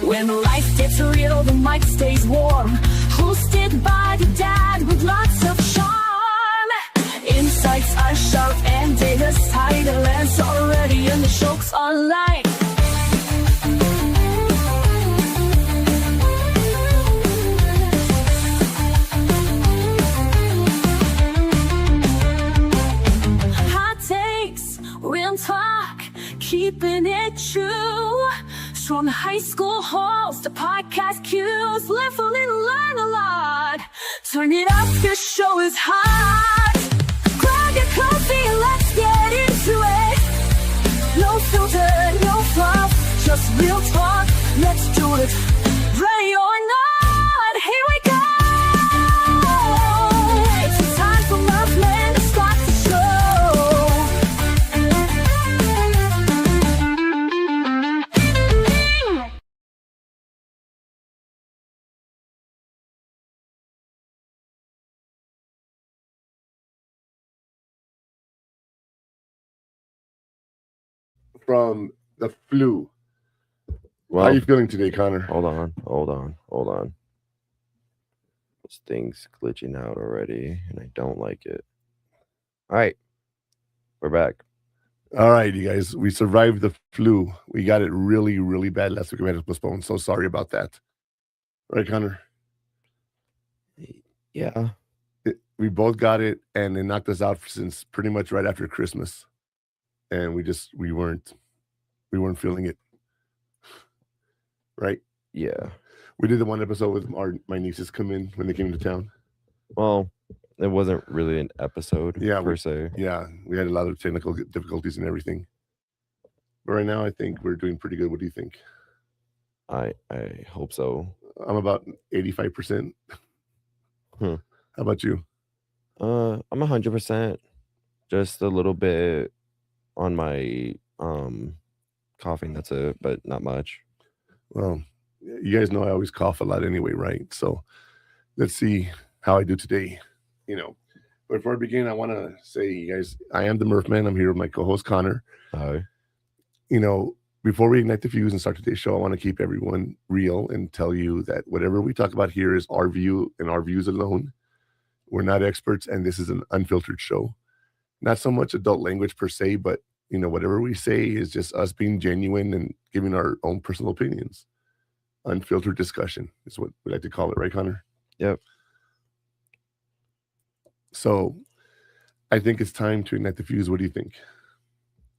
When life gets real, the mic stays warm. Hosted by the dad with lots of charm. Insights are sharp and data's tight. The lens already and the joke's online. Hot takes, real talk, keeping it true. From high school halls to podcast cues, live a little, learn a lot. Turn it up, this show is hot. Grab your coffee, let's get into it. No filter, no fluff, just real talk. Let's do it. Ready or not, here we go. It's time for Muffin to start the show. From the flu. Well, How are you feeling today, Connor? hold on. This thing's glitching out already, and I don't like it. All right, we're back. All right, you guys. We survived the flu. We got it really, really bad last week. We had to postpone. So sorry about that. All right, Connor. Yeah, We both got it, and it knocked us out since pretty much right after Christmas, and we weren't feeling it. Right? yeah. We did the one episode with my nieces come in when they came to town. Well, it wasn't really an episode, Yeah, per se. Yeah, we had a lot of technical difficulties and everything. But right now, I think we're doing pretty good. What do you think? I hope so. I'm about 85%. Hmm. How about you? I'm 100%. Just a little bit on my coughing. That's it, but not much. Well, you guys know I always cough a lot anyway, right? So let's see how I do today. But before I begin, I want to say, you guys, I am the Murph Man. I'm here with my co-host Connor. Hi. Before we ignite the fuse and start today's show, I want to keep everyone real and tell you that whatever we talk about here is our view and our views alone. We're not experts, and this is an unfiltered show. Not so much adult language per se, but whatever we say is just us being genuine and giving our own personal opinions. Unfiltered discussion is what we like to call it, right, Connor? Yep. So I think it's time to ignite the fuse. What do you think?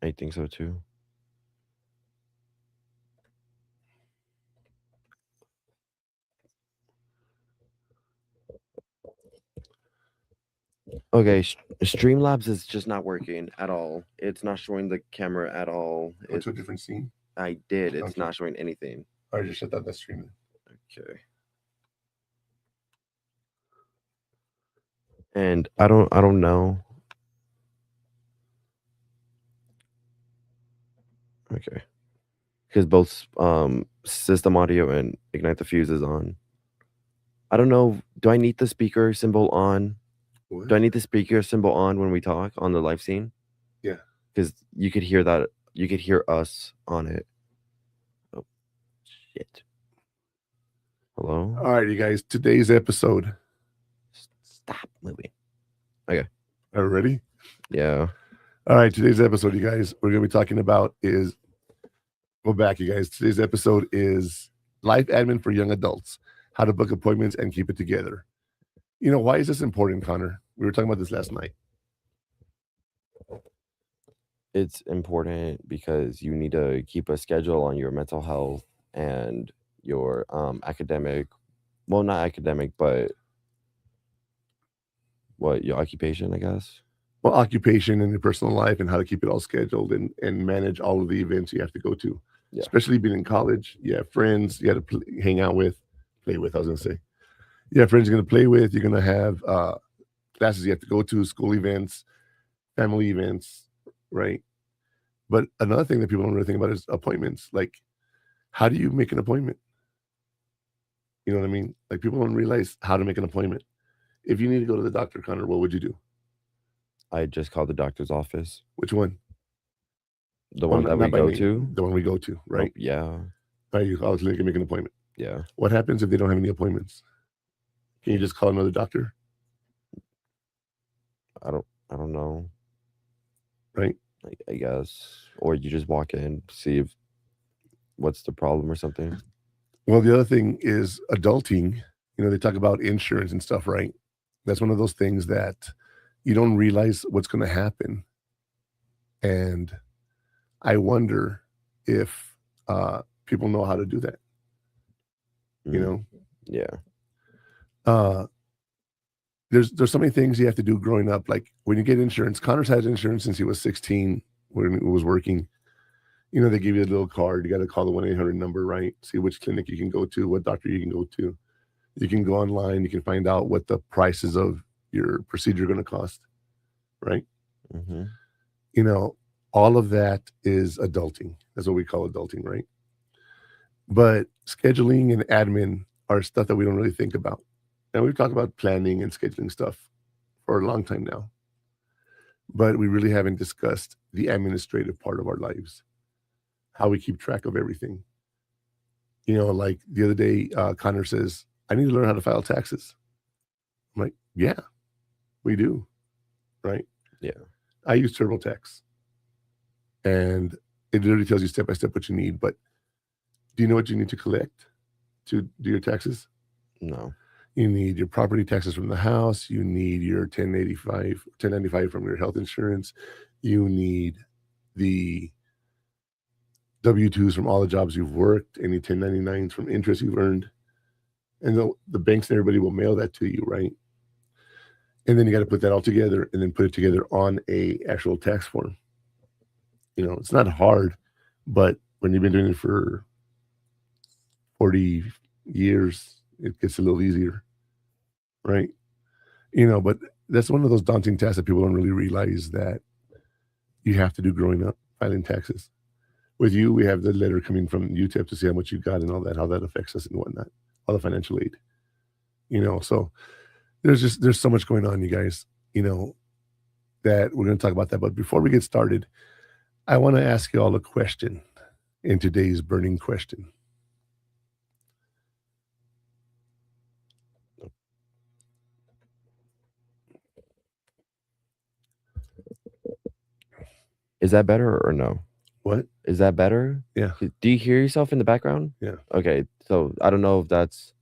I think so too. Okay, Streamlabs is just not working at all. It's not showing the camera at all. Go to a different scene. I did. It's Okay. not showing anything. All right, just shut down that stream. Okay. And I don't know. Okay. Because both System Audio and Ignite the Fuse is on. I don't know. Do I need the speaker symbol on? What? Do I need the speaker symbol on when we talk on the live scene? Yeah. Because you could hear that. You could hear us on it. Oh, shit. Hello? All right, you guys. Today's episode. Stop moving. Okay. Are you ready? Yeah. All right, today's episode, you guys, we're going to be talking about is, go back, you guys. Today's episode is life admin for young adults, how to book appointments and keep it together. Why is this important, Connor? We were talking about this last night. It's important because you need to keep a schedule on your mental health and your academic, well, not academic, but your occupation, I guess. Well, occupation and your personal life and how to keep it all scheduled and manage all of the events you have to go to. Yeah. Especially being in college. You have friends you got to hang out with, play with, I was going to say. You have friends you're going to play with. You're going to have classes you have to go to, school events, family events, right? But another thing that people don't really think about is appointments. Like, how do you make an appointment? You know what I mean? Like, people don't realize how to make an appointment. If you need to go to the doctor, Connor, what would you do? I just called the doctor's office. Which one? The one that we Not by go name. to? The one we go to, right? Oh, yeah. You call the clinic and make an appointment. Yeah. What happens if they don't have any appointments? Can you just call another doctor? I don't know. Right? I guess. Or you just walk in, see if what's the problem or something. Well, the other thing is adulting. They talk about insurance and stuff, right? That's one of those things that you don't realize what's going to happen. And I wonder if people know how to do that. Yeah. There's so many things you have to do growing up. Like when you get insurance, Connor's had insurance since he was 16 when he was working. They give you a little card. You got to call the 1-800 number, right? See which clinic you can go to, what doctor you can go to. You can go online. You can find out what the prices of your procedure are going to cost, right? Mm-hmm. All of that is adulting. That's what we call adulting, right? But scheduling and admin are stuff that we don't really think about. And we've talked about planning and scheduling stuff for a long time now. But we really haven't discussed the administrative part of our lives, how we keep track of everything. Like the other day, Connor says, I need to learn how to file taxes. I'm like, yeah, we do, right? Yeah. I use TurboTax. And it literally tells you step by step what you need. But do you know what you need to collect to do your taxes? No. You need your property taxes from the house. You need your 1095 from your health insurance. You need the W-2s from all the jobs you've worked, any 1099s from interest you've earned. And the banks and everybody will mail that to you, right? And then you got to put that all together and then put it together on a actual tax form. It's not hard, but when you've been doing it for 40 years, it gets a little easier, right? But that's one of those daunting tasks that people don't really realize that you have to do growing up, filing taxes. With you, we have the letter coming from UTEP to see how much you got and all that, how that affects us and whatnot, all the financial aid. So there's so much going on, you guys, that we're going to talk about that. But before we get started, I want to ask you all a question in today's burning question. Is that better or no? What? Is that better? Yeah. Do you hear yourself in the background? Yeah. Okay. So I don't know if that's.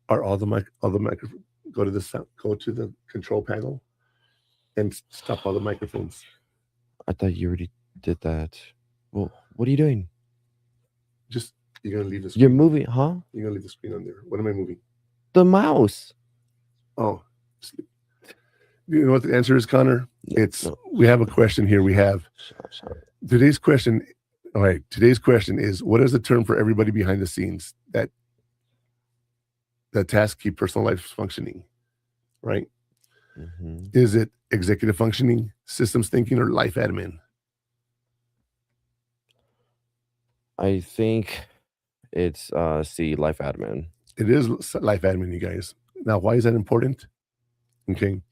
Are all the microphones? Go to the control panel and stop all the microphones. I thought you already did that. Well, what are you doing? Just you're gonna leave the screen. You're moving, huh? You're gonna leave the screen on there. What am I moving? The mouse. Oh, you know what the answer is, Connor? We have a question here. We have today's question. All right, today's question is: what is the term for everybody behind the scenes that tasks keep personal lives functioning? Right? Mm-hmm. Is it executive functioning, systems thinking, or life admin? I think it's life admin. It is life admin, you guys. Now, why is that important? Okay.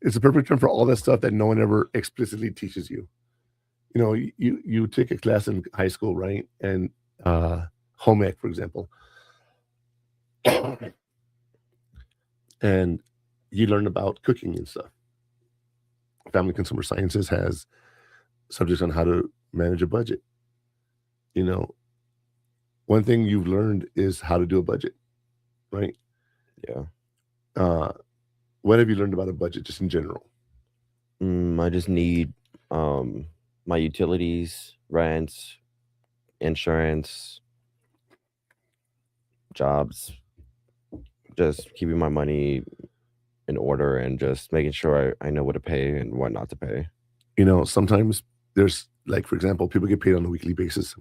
It's a perfect term for all that stuff that no one ever explicitly teaches you. You take a class in high school, right? And home ec, for example. And you learn about cooking and stuff. Family Consumer Sciences has subjects on how to manage a budget. One thing you've learned is how to do a budget, right? Yeah. What have you learned about a budget just in general? I just need my utilities, rent, insurance, jobs, just keeping my money in order and just making sure I know what to pay and what not to pay. Sometimes there's, like, for example, people get paid on a weekly basis.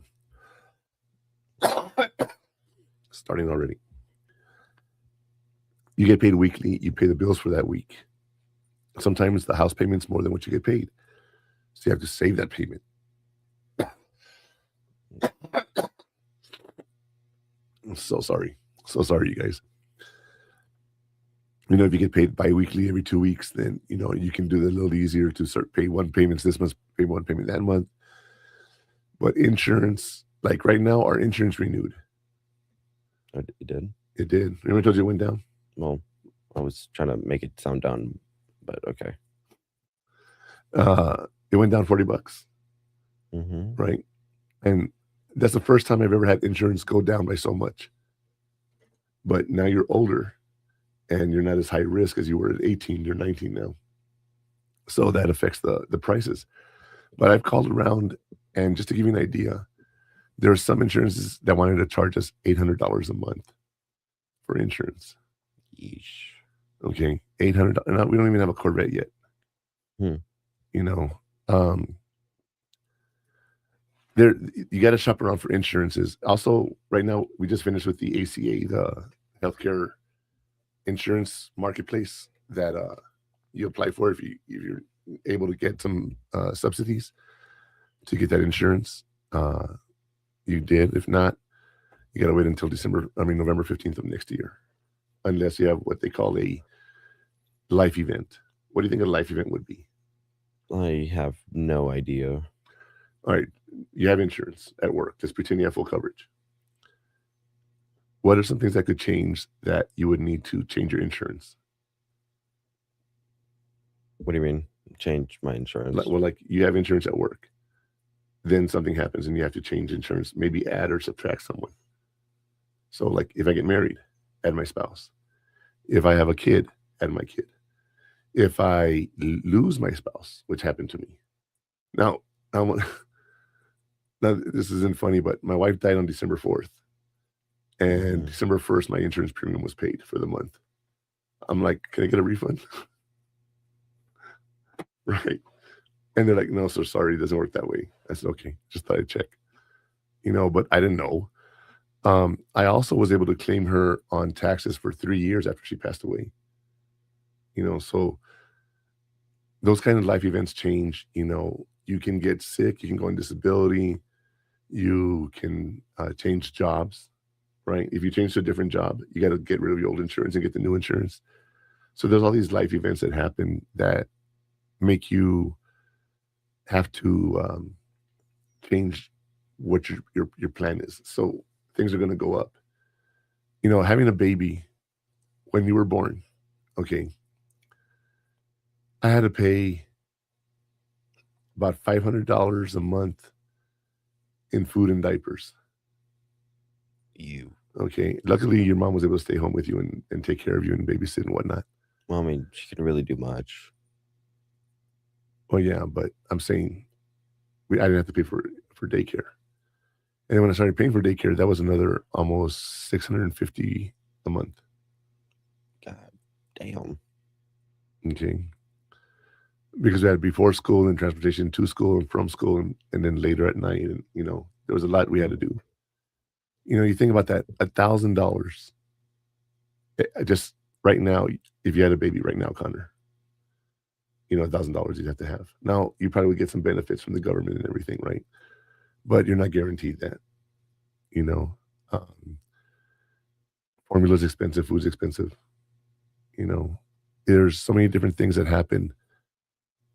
Starting already. You get paid weekly, you pay the bills for that week. Sometimes the house payment's more than what you get paid. So you have to save that payment. I'm so sorry. So sorry, you guys. If you get paid bi-weekly every 2 weeks, then, you can do it a little easier to start pay one payment this month, pay one payment that month. But insurance, Like right now, our insurance renewed. It did. It did. Remember I told you it went down? Well, I was trying to make it sound down, but okay. It went down $40, Mm-hmm. right? And that's the first time I've ever had insurance go down by so much. But now you're older and you're not as high risk as you were at 18. You're 19 now. So that affects the prices. But I've called around, and just to give you an idea, there are some insurances that wanted to charge us $800 a month for insurance. Yeesh. Okay, $800. We don't even have a Corvette yet. You know, there you got to shop around for insurances. Also, right now we just finished with the ACA, the healthcare insurance marketplace that you apply for if you're able to get some subsidies to get that insurance. You did. If not, you got to wait until November 15th of next year, unless you have what they call a life event. What do you think a life event would be? I have no idea. All right, you have insurance at work. Just pretend you have full coverage. What are some things that could change that you would need to change your insurance? What do you mean? Change my insurance? Well, like you have insurance at work. Then something happens and you have to change insurance, maybe add or subtract someone. So like if I get married, add my spouse. If I have a kid, add my kid. If I lose my spouse, which happened to me. Now this isn't funny, but my wife died on December 4th. And December 1st, my insurance premium was paid for the month. I'm like, can I get a refund? Right. And they're like, no, so sorry, it doesn't work that way. I said, okay, just thought I'd check. But I didn't know. I also was able to claim her on taxes for 3 years after she passed away. So those kind of life events change. You can get sick, you can go on disability, you can change jobs, right? If you change to a different job, you got to get rid of your old insurance and get the new insurance. So there's all these life events that happen that make you have to change what your plan is. So things are going to go up. Having a baby when you were born, okay, I had to pay about $500 a month in food and diapers. Okay. Luckily, your mom was able to stay home with you and take care of you and babysit and whatnot. Well, I mean, she couldn't really do much. Well, yeah, but I'm saying I didn't have to pay for daycare. And when I started paying for daycare, that was another almost $650 a month. God damn. Okay. Because we had before school and transportation to school and from school and then later at night. And, there was a lot we had to do. You think about that, $1,000. Just right now, if you had a baby right now, Connor, $1,000 you'd have to have. Now, you probably would get some benefits from the government and everything, right? But you're not guaranteed that. Formula's expensive, food's expensive. There's so many different things that happen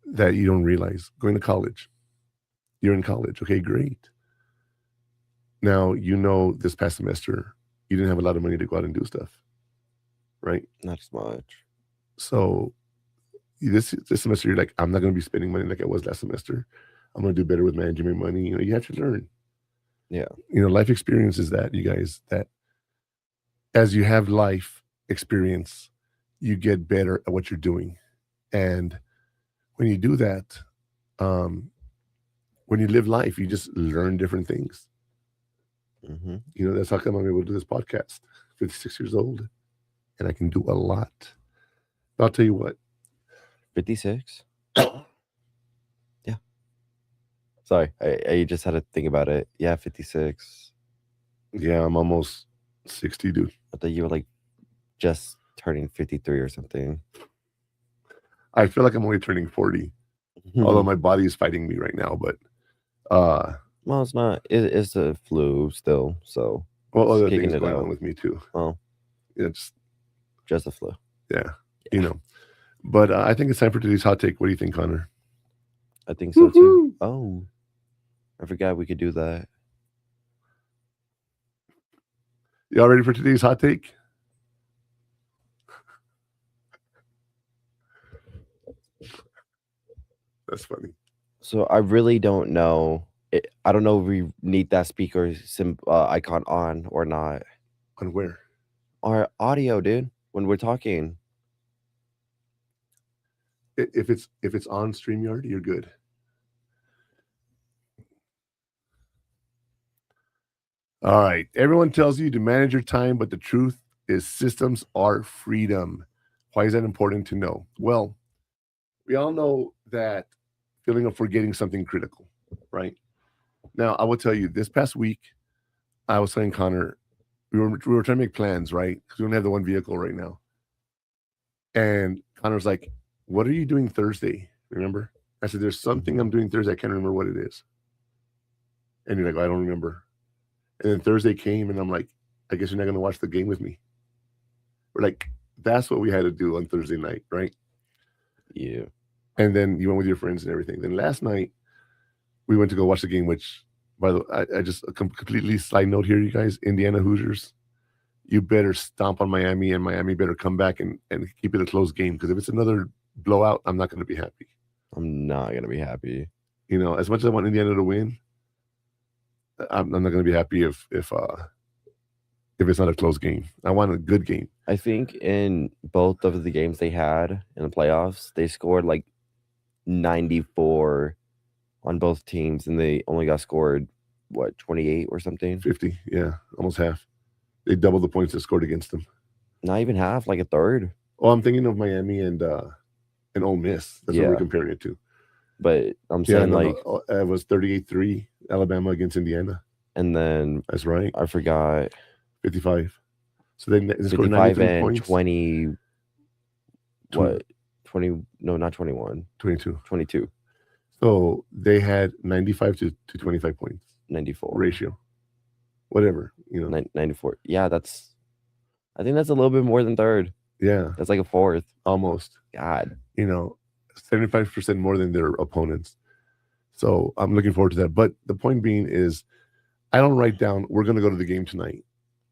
that you don't realize. Going to college. You're in college. Okay, great. Now, this past semester, you didn't have a lot of money to go out and do stuff, right? Not as much. So this semester, you're like, I'm not going to be spending money like I was last semester. I'm going to do better with managing my money. You have to learn. Yeah. Life experience is that, you guys, that as you have life experience, you get better at what you're doing. And when you do that, when you live life, you just learn different things. Mm-hmm. That's how come I'm able to do this podcast. 56 years old, and I can do a lot. But I'll tell you what. 56? Yeah. Sorry, I just had to think about it. Yeah, 56. Yeah, I'm almost 60, dude. I thought you were like just turning 53 or something. I feel like I'm only turning 40, although my body is fighting me right now. But well, it's not. It's the flu still. So other things going on with me too. Oh, yeah, just the flu. Yeah. But I think it's time for today's hot take. What do you think, Connor? I think so too. Oh, I forgot we could do that. Y'all ready for today's hot take? That's funny. So I really don't know. I don't know if we need that speaker icon on or not. On where? Our audio, dude, when we're talking. If it's on StreamYard, you're good. All right. Everyone tells you to manage your time, but the truth is systems are freedom. Why is that important to know? Well, we all know that feeling of forgetting something critical, right? Now, I will tell you, this past week, I was telling Connor, we were trying to make plans, right? Because we only have the one vehicle right now. And Connor's like, "What are you doing Thursday?" Remember? I said, "There's something I'm doing Thursday. I can't remember what it is." And you're like, "I don't remember." And then Thursday came, and I'm like, "I guess you're not going to watch the game with me." We're like, that's what we had to do on Thursday night, right? Yeah. And then you went with your friends and everything. Then last night, we went to go watch the game, which, by the way, I just completely side note here, you guys, Indiana Hoosiers, you better stomp on Miami, and Miami better come back and keep it a close game. Because if it's another blowout, I'm not going to be happy. I'm not going to be happy. You know, as much as I want Indiana to win, I'm not going to be happy if it's not a close game. I want a good game. I think in both of the games they had in the playoffs, they scored like 94 on both teams, and they only got scored, 28 or something? 50, yeah, almost half. They doubled the points that scored against them. Not even half, like a third. Oh, I'm thinking of Miami and Ole Miss. That's what we're comparing it to. But I'm saying it was 38-3 Alabama against Indiana. And then that's right. I forgot 55. So they scored 55 and points. 20. What? 20? No, not 21. 22. 22. So they had 95 to 25 points. 94 ratio. Whatever, 94. Yeah, I think that's a little bit more than third. Yeah, that's like a fourth almost. God, 75% more than their opponents. So I'm looking forward to that. But the point being is, I don't write down we're going to go to the game tonight,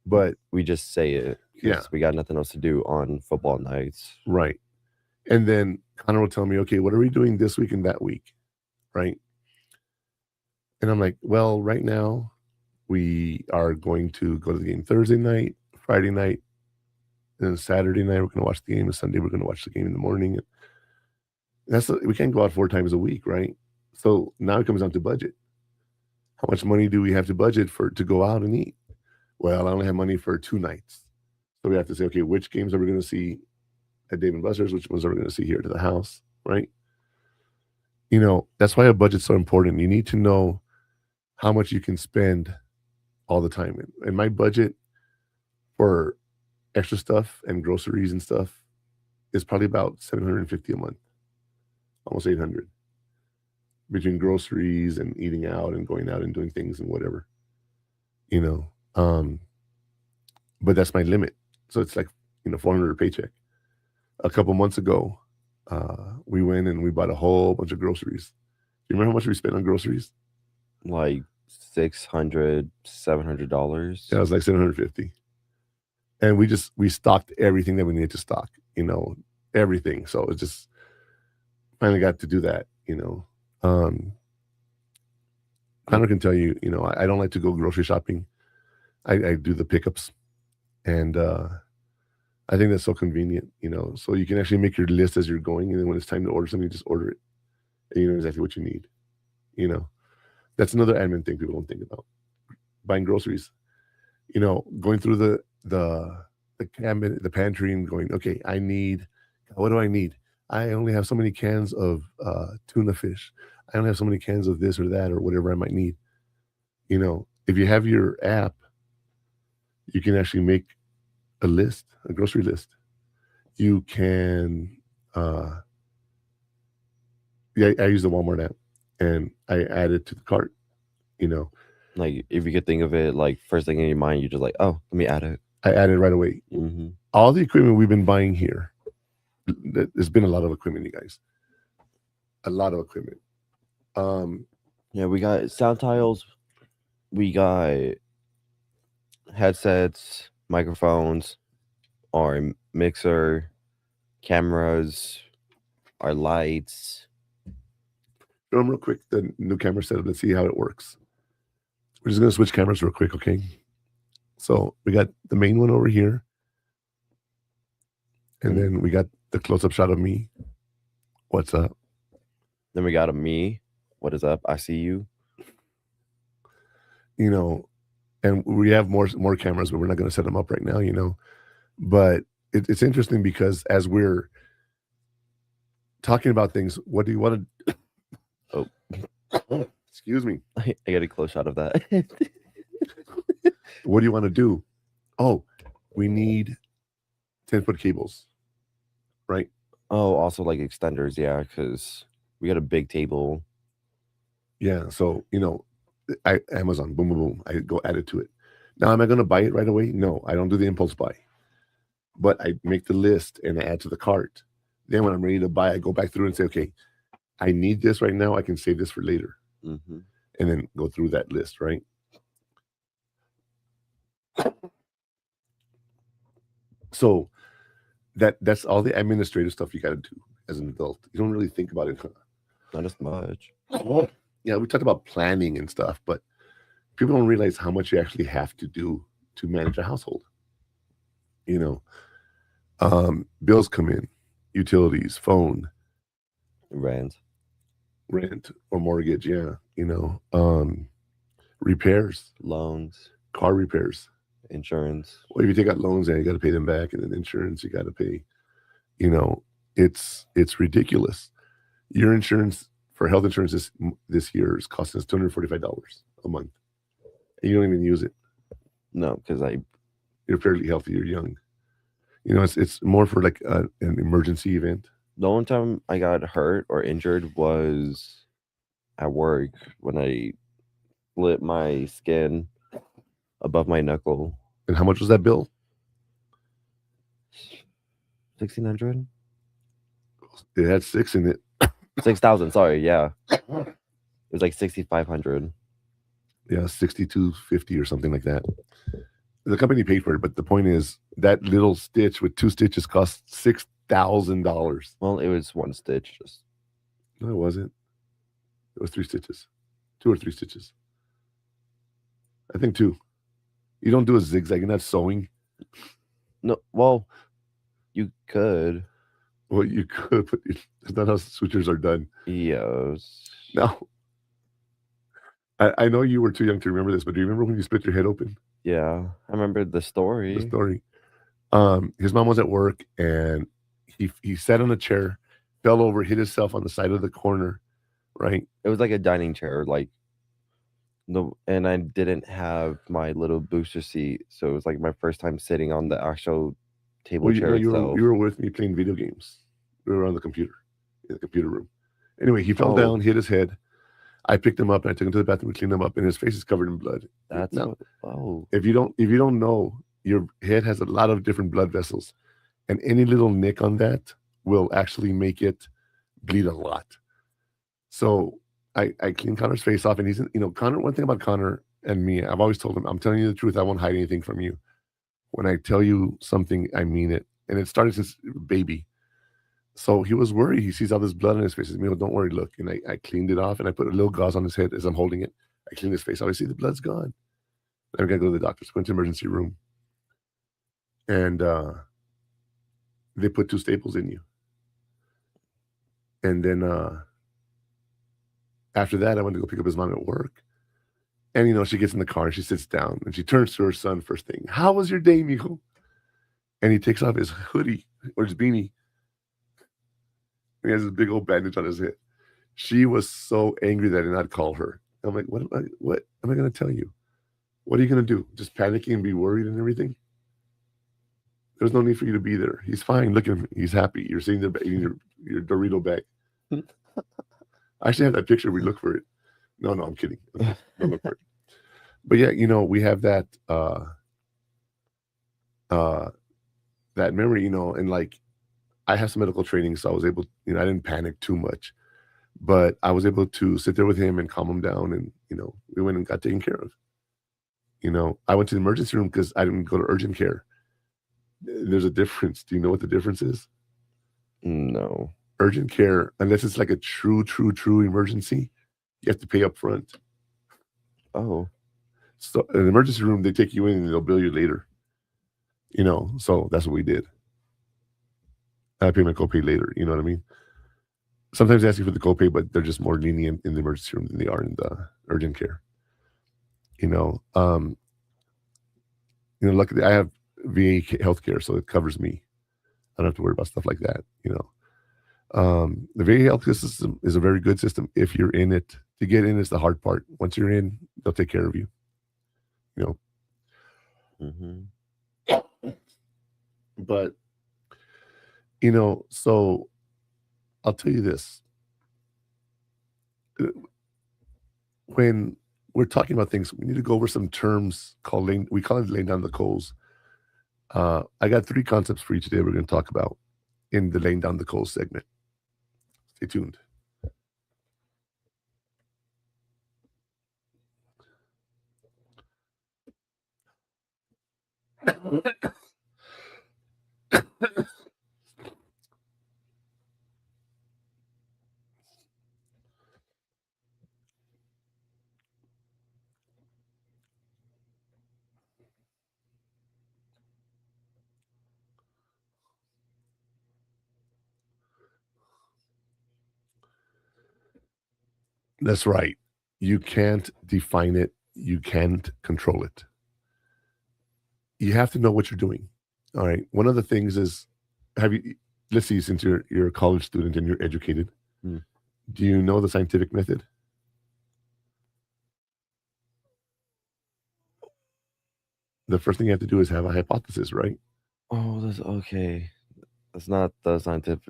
but we just say it. Yeah, we got nothing else to do on football nights, right? And then Connor will tell me, okay, what are we doing this week and that week, right? And I'm like, well, right now we are going to go to the game Thursday night, Friday night, and then Saturday night we're going to watch the game, and Sunday we're going to watch the game in the morning. We can't go out 4 times a week, right? So now it comes down to budget. How much money do we have to budget to go out and eat? Well, I only have money for 2 nights. So we have to say, okay, which games are we going to see at Dave & Buster's? Which ones are we going to see here to the house, right? That's why a budget's so important. You need to know how much you can spend all the time. And my budget for extra stuff and groceries and stuff is probably about $750 a month, almost $800, between groceries and eating out and going out and doing things and whatever, but that's my limit. So it's like, $400 a paycheck. A couple months ago, we went and we bought a whole bunch of groceries. Do you remember how much we spent on groceries? Like $600, $700. Yeah, it was like $750. And we stocked everything that we needed to stock, everything. So it just finally got to do that, Connor can tell you, I don't like to go grocery shopping. I do the pickups, and I think that's so convenient, so you can actually make your list as you're going, and then when it's time to order something, you just order it, and you know exactly what you need. That's another admin thing people don't think about. Buying groceries, going through the cabinet, the pantry, and going, okay, what do I need? I only have so many cans of tuna fish. I only have so many cans of this or that or whatever I might need. If you have your app, you can actually make a list, a grocery list. You can, I use the Walmart app, and I add it to the cart, Like, if you could think of it, like, first thing in your mind, you're just like, oh, let me add it. I add it right away. Mm-hmm. All the equipment we've been buying here, there's been a lot of equipment, you guys. A lot of equipment. Yeah, we got sound tiles. We got headsets. microphones, our mixer, cameras, our lights. Show them real quick the new camera setup. Let's see how it works. We're just gonna switch cameras real quick, okay? So we got the main one over here, and then we got the close-up shot of me. What's up? Then we got a me. What is up? I see you. You know, and we have more cameras, but we're not going to set them up right now, you know. But it's interesting because as we're talking about things, what do you want to? Oh, excuse me. I got a close shot of that. What do you want to do? Oh, we need 10-foot cables, right? Oh, also like extenders, yeah, because we got a big table. Yeah, so you know, Amazon, boom, boom, boom. I go add it to it. Now, am I going to buy it right away? No, I don't do the impulse buy. But I make the list and I add to the cart. Then when I'm ready to buy, I go back through and say, okay, I need this right now. I can save this for later. Mm-hmm. And then go through that list, right? So that's all the administrative stuff you got to do as an adult. You don't really think about it. Not as much. Yeah, we talked about planning and stuff, but people don't realize how much you actually have to do to manage a household. You know, bills come in, utilities, phone, rent or mortgage. Yeah, you know, repairs, loans, car repairs, insurance. Well, if you take out loans, then you got to pay them back, and then insurance you got to pay. You know, it's ridiculous. Your insurance for health insurance this year is costing us $245 a month, and you don't even use it. No, because you're fairly healthy. You're young. You know, it's more for like an emergency event. The only time I got hurt or injured was at work when I split my skin above my knuckle. And how much was that bill? $1,600. It had 6 in it. 6,000. Sorry, yeah. It was like 6,500. Yeah, 6,250 or something like that. The company paid for it, but the point is that little stitch with 2 stitches cost $6,000. Well, it was 1 stitch. Just no, it wasn't. It was 3 stitches, 2 or 3 stitches. I think 2. You don't do a zigzag. You're not sewing. No, well, you could. Well, you could, but that's not how sutures are done. Yes. No. I know you were too young to remember this, but do you remember when you split your head open? Yeah, I remember the story. The story. His mom was at work, and he sat on a chair, fell over, hit himself on the side of the corner, right? It was like a dining chair, like and I didn't have my little booster seat, so it was like my first time sitting on the actual table chair itself. You were with me playing video games. We were on the computer, in the computer room. Anyway, he fell down, hit his head. I picked him up and I took him to the bathroom to clean him up, and his face is covered in blood. That's now, if you don't know, your head has a lot of different blood vessels, and any little nick on that will actually make it bleed a lot. So I cleaned Connor's face off, and he's, you know, Connor. One thing about Connor and me, I've always told him, I'm telling you the truth. I won't hide anything from you. When I tell you something, I mean it. And it started since baby. So he was worried. He sees all this blood on his face. He says, "Milo, don't worry, look." And I cleaned it off, and I put a little gauze on his head as I'm holding it. I cleaned his face. I see the blood's gone. Then I got to go to the doctor's. Went to the emergency room. And they put 2 staples in you. And then after that, I went to go pick up his mom at work. And, you know, she gets in the car and she sits down and she turns to her son first thing. "How was your day, mijo?" And he takes off his hoodie or his beanie. And he has this big old bandage on his head. She was so angry that I did not call her. I'm like, what am I going to tell you? What are you going to do? Just panicking and be worried and everything? There's no need for you to be there. He's fine. Look at him. He's happy. You're sitting there eating your Dorito bag. I actually have that picture. We look for it. No, I'm kidding. Okay, don't look for it. But yeah, you know, we have that that memory, you know, and like I have some medical training, so I was able, you know, I didn't panic too much, but I was able to sit there with him and calm him down, and you know, we went and got taken care of. You know, I went to the emergency room because I didn't go to urgent care. There's a difference. Do you know what the difference is? No. Urgent care, unless it's like a true emergency, you have to pay up front. Oh. So in an emergency room, they take you in and they'll bill you later. You know, so that's what we did. I pay my copay later. You know what I mean? Sometimes they ask you for the copay, but they're just more lenient in the emergency room than they are in the urgent care. You know, luckily I have VA healthcare, so it covers me. I don't have to worry about stuff like that. You know, the VA healthcare system is a very good system if you're in it. To get in is the hard part. Once you're in, they'll take care of you. You know, but you know, so I'll tell you this. When we're talking about things, we need to go over some terms called we call it laying down the coals. I got 3 concepts for you today we're going to talk about in the laying down the coals segment. Stay tuned. That's right. You can't define it. You can't control it. You have to know what you're doing. All right. One of the things is, let's see, since you're a college student and you're educated, do you know the scientific method? The first thing you have to do is have a hypothesis, right? Oh, that's okay. That's not the scientific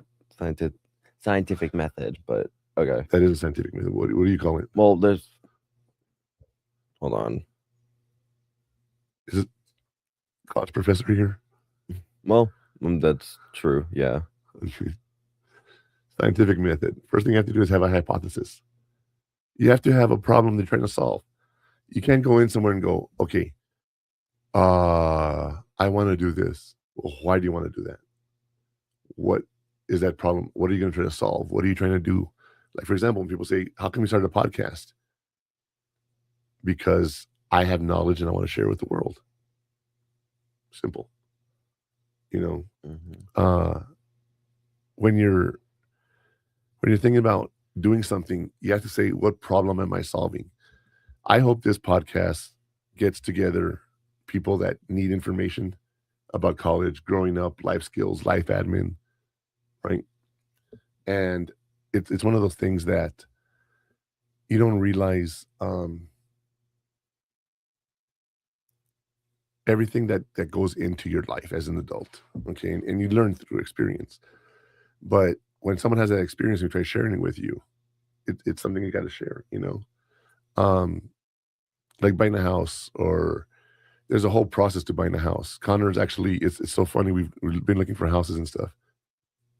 method, but okay. That is a scientific method. What do you call it? Well, hold on. Is it college professor here? Well, that's true. Yeah. Scientific method. First thing you have to do is have a hypothesis. You have to have a problem they're trying to solve. You can't go in somewhere and go, okay, I want to do this. Well, why do you want to do that? What is that problem? What are you going to try to solve? What are you trying to do? Like, for example, when people say, how can we start a podcast? Because I have knowledge and I want to share with the world. Simple. You know, when you're thinking about doing something, you have to say, what problem am I solving? I hope this podcast gets together people that need information about college, growing up, life skills, life admin, right? And it's one of those things that you don't realize everything that goes into your life as an adult, okay? And you learn through experience. But when someone has that experience and tries sharing it with you, it's something you got to share, you know? Like buying a house, or there's a whole process to buying a house. Connor's actually, it's so funny. We've been looking for houses and stuff.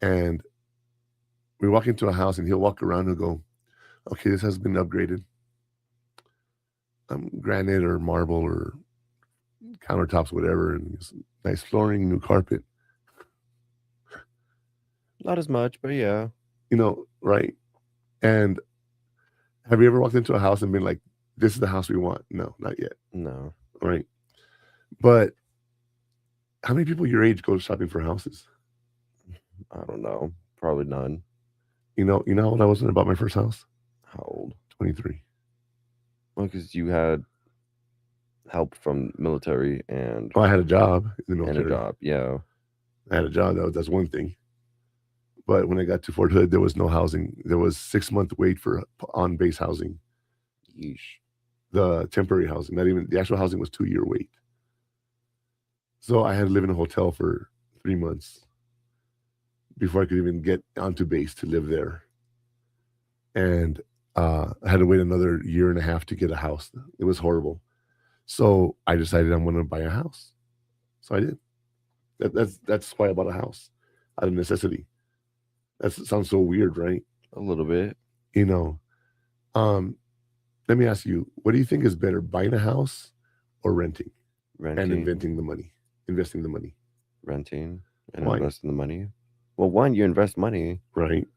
And we walk into a house and he'll walk around and go, okay, this has been upgraded. Granite or marble or countertops, whatever. And nice flooring, new carpet. Not as much, but yeah. You know, right? And have you ever walked into a house and been like, this is the house we want? No, not yet. No. Right. But how many people your age go shopping for houses? I don't know. Probably none. You know how old I was when I bought my first house? How old? 23. Well, because you had help from military and I had a job in the military. And a job, yeah. I had a job. That's one thing. But when I got to Fort Hood, there was no housing. There was 6-month wait for on-base housing. Yeesh. The temporary housing, not even the actual housing, was 2-year wait. So I had to live in a hotel for 3 months before I could even get onto base to live there. And I had to wait another 1.5 years to get a house. It was horrible. So I decided I'm going to buy a house. So I did. That's why I bought a house, out of necessity. That sounds so weird, right? A little bit. You know, let me ask you, what do you think is better, buying a house or renting and Renting, investing the money. renting, and Why? investing the money. Well, one, you invest money, Right.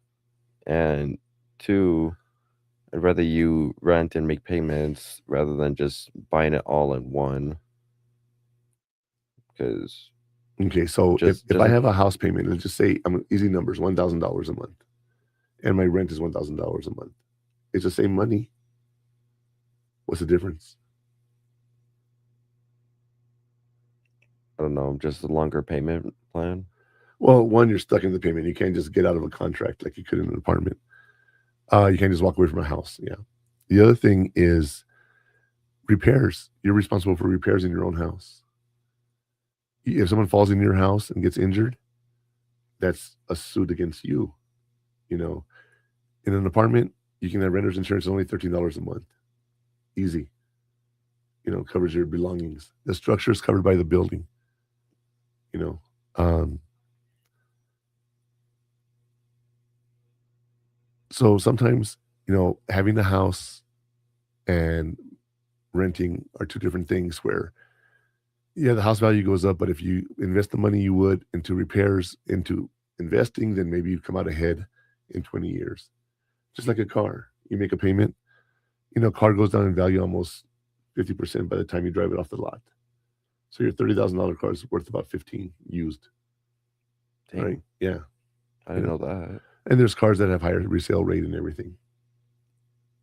and two, I'd rather you rent and make payments rather than just buying it all in one. Because Okay. So if just I like have a house payment, let's just say I'm easy numbers, $1,000 a month, and my rent is $1,000 a month. It's the same money. What's the difference? I don't know, just a longer payment plan. Well, one, you're stuck in the payment. You can't just get out of a contract like you could in an apartment. You can't just walk away from a house. Yeah. The other thing is repairs. You're responsible for repairs in your own house. If someone falls in your house and gets injured, that's a suit against you. You know, in an apartment, you can have renter's insurance only $13 a month. Easy. You know, covers your belongings. The structure is covered by the building. You know, so sometimes, you know, having a house and renting are two different things where, yeah, the house value goes up, but if you invest the money you would into repairs, into investing, then maybe you come out ahead in 20 years. Just like a car, you make a payment, you know, car goes down in value almost 50% by the time you drive it off the lot. So your $30,000 car is worth about 15 used, Dang, right? Yeah. I didn't know that. And there's cars that have higher resale rate and everything.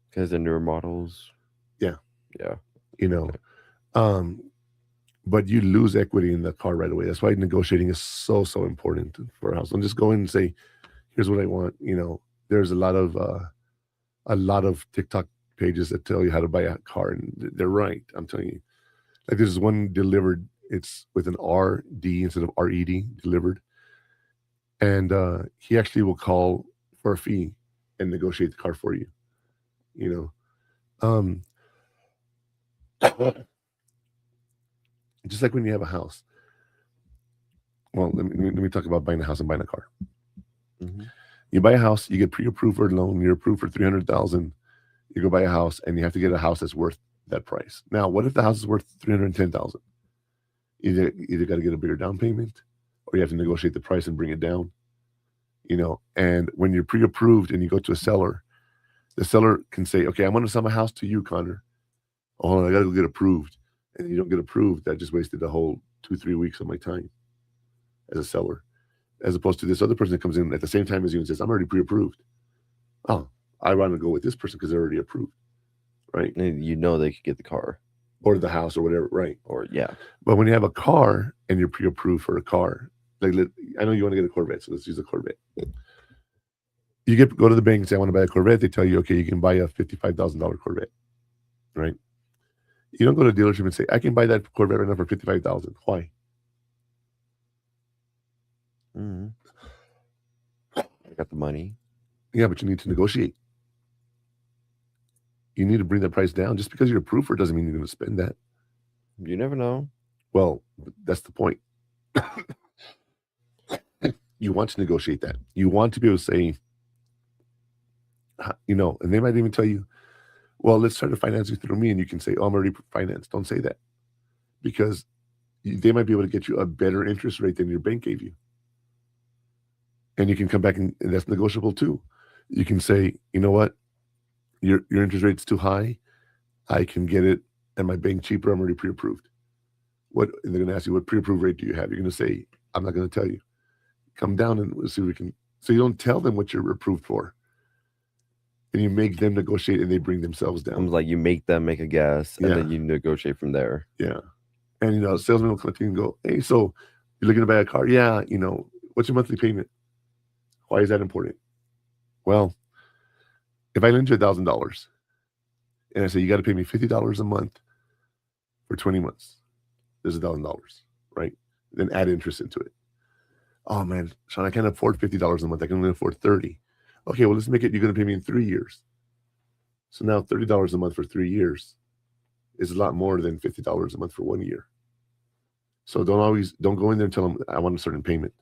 Because the newer models. Yeah. Yeah. You know, Okay. but you lose equity in the car right away. That's why negotiating is so important for a house. Don't just go in and say, here's what I want. You know, there's a lot of TikTok pages that tell you how to buy a car, and they're right. I'm telling you. Like there's one delivered, it's with an RD instead of RED, delivered. And he actually will call for a fee and negotiate the car for you. You know. Just like when you have a house. Well, let me talk about buying a house and buying a car. Mm-hmm. You buy a house, you get pre-approved for a loan, you're approved for $300,000. You go buy a house, and you have to get a house that's worth that price. Now, what if the house is worth $310,000? Either got to get a bigger down payment, or you have to negotiate the price and bring it down. You know, and when you're pre-approved and you go to a seller, the seller can say, "Okay, I want to sell my house to you, Connor. Oh, I got to go get approved." And you don't get approved, that just wasted the whole 2-3 weeks of my time as a seller, as opposed to this other person that comes in at the same time as you and says, I'm already pre-approved. Oh, I want to go with this person because they're already approved, right? And you know they could get the car. Or the house or whatever, right? Or, yeah. But when you have a car and you're pre-approved for a car, like I know you want to get a Corvette, so let's use a Corvette. You go to the bank and say, I want to buy a Corvette. They tell you, okay, you can buy a $55,000 Corvette, right? You don't go to a dealership and say, I can buy that Corvette right now for $55,000. Why? Mm-hmm. I got the money. Yeah, but you need to negotiate. You need to bring that price down. Just because you're approved for it doesn't mean you're going to spend that. You never know. Well, that's the point. You want to negotiate that. You want to be able to say, you know, and they might even tell you, well, let's try to finance you through me. And you can say, oh, I'm already financed. Don't say that. Because they might be able to get you a better interest rate than your bank gave you. And you can come back and that's negotiable too. You can say, you know what? Your interest rate's too high. I can get it at my bank cheaper. I'm already pre-approved. And they're going to ask you, what pre-approved rate do you have? You're going to say, I'm not going to tell you. Come down and we'll see if we can. So you don't tell them what you're approved for. And you make them negotiate and they bring themselves down. Like you make them make a guess and then you negotiate from there. Yeah. And, you know, salesman will come to you and go, hey, so you're looking to buy a car? Yeah. You know, what's your monthly payment? Why is that important? Well, if I lend you $1,000 and I say, you got to pay me $50 a month for 20 months, there's $1,000, right? Then add interest into it. Oh man, Sean, I can't afford $50 a month. I can only afford 30. Okay, well, let's make it, you're going to pay me in 3 years. So now $30 a month for 3 years is a lot more than $50 a month for 1 year. So don't go in there and tell them I want a certain payment,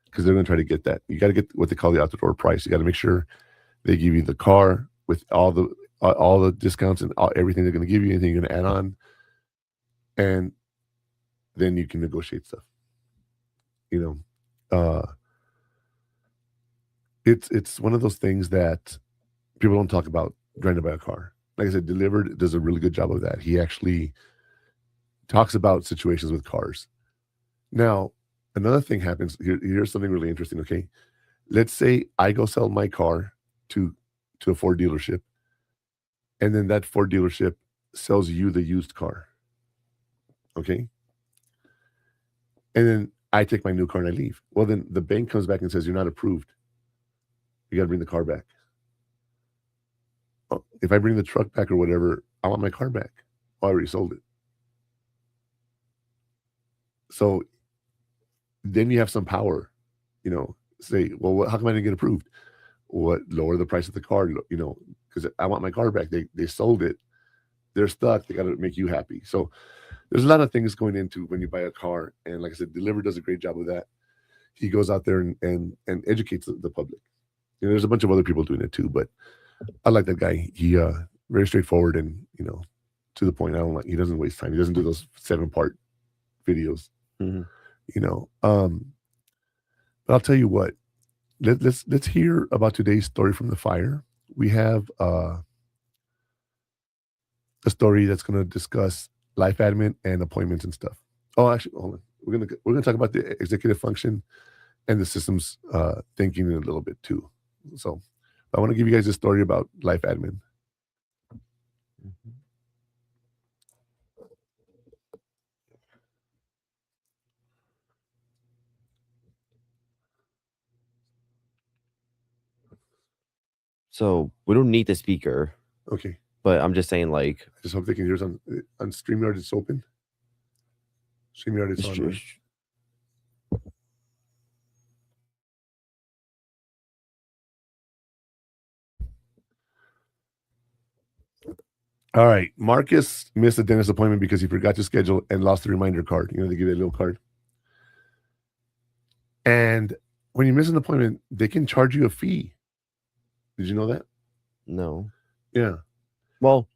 because they're going to try to get that. You got to get what they call the out the door price. You got to make sure they give you the car with all the discounts and everything they're going to give you, anything you're going to add on. and then you can negotiate stuff. You know, it's one of those things that people don't talk about trying to buy a car. Like I said, Delivered does a really good job of that. He actually talks about situations with cars. Now, another thing happens. Here's something really interesting. Okay, let's say I go sell my car to a Ford dealership, and then that Ford dealership sells you the used car. Okay, and then I take my new car and I leave. Well, then the bank comes back and says you're not approved. You got to bring the car back. Oh, if I bring the truck back or whatever, I want my car back. Oh, I already sold it. So then you have some power, say, well, how come I didn't get approved? What, lower the price of the car, because I want my car back. They sold it. They're stuck. They got to make you happy. So there's a lot of things going into when you buy a car. And like I said, Deliver does a great job of that. He goes out there and educates the public. There's a bunch of other people doing it too, but I like that guy. He very straightforward and to the point. He doesn't waste time. He doesn't do those 7-part videos. Mm-hmm. But I'll tell you what. Let's hear about today's story from the fire. We have a story that's going to discuss life admin and appointments and stuff. Oh, actually, hold on. We're gonna talk about the executive function and the systems thinking in a little bit too. So I want to give you guys a story about life admin. Mm-hmm. So we don't need the speaker, Okay. but I'm just saying, like, I just hope they can hear us on StreamYard. It's open. StreamYard is on. Right? All right. Marcus missed a dentist appointment because he forgot to schedule and lost the reminder card. They give you a little card. And when you miss an appointment, they can charge you a fee. Did you know that? No. Yeah. Well,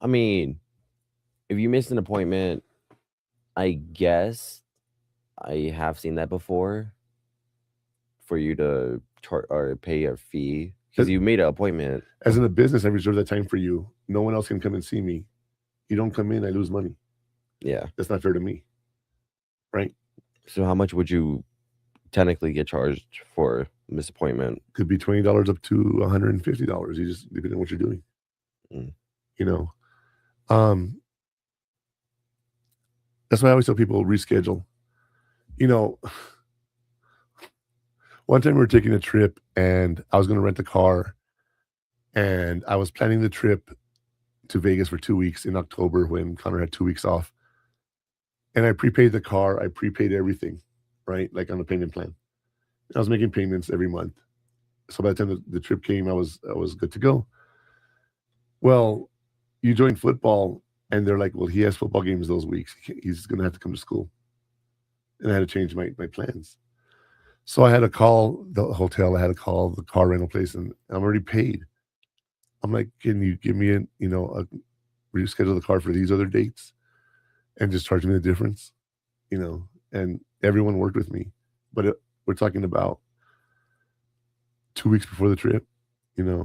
I mean, if you miss an appointment, I guess I have seen that before. For you to charge or pay a fee because you made an appointment. As in a business, I reserve that time for you. No one else can come and see me. You don't come in, I lose money. Yeah. That's not fair to me. Right? So how much would you technically get charged for a missed appointment? Could be $20 up to $150. You just depending on what you're doing. Mm. That's why I always tell people reschedule. One time we were taking a trip and I was going to rent a car, and I was planning the trip to Vegas for 2 weeks in October when Connor had 2 weeks off. And I prepaid the car. I prepaid everything, right? Like on a payment plan. I was making payments every month. So by the time the trip came, I was good to go. Well, you join football and they're like, well, he has football games those weeks. He's going to have to come to school. And I had to change my plans. So I had to call the hotel. I had to call the car rental place, and I'm already paid. I'm like, can you give me reschedule the car for these other dates and just charge me the difference? And everyone worked with me. But we're talking about 2 weeks before the trip, Yeah,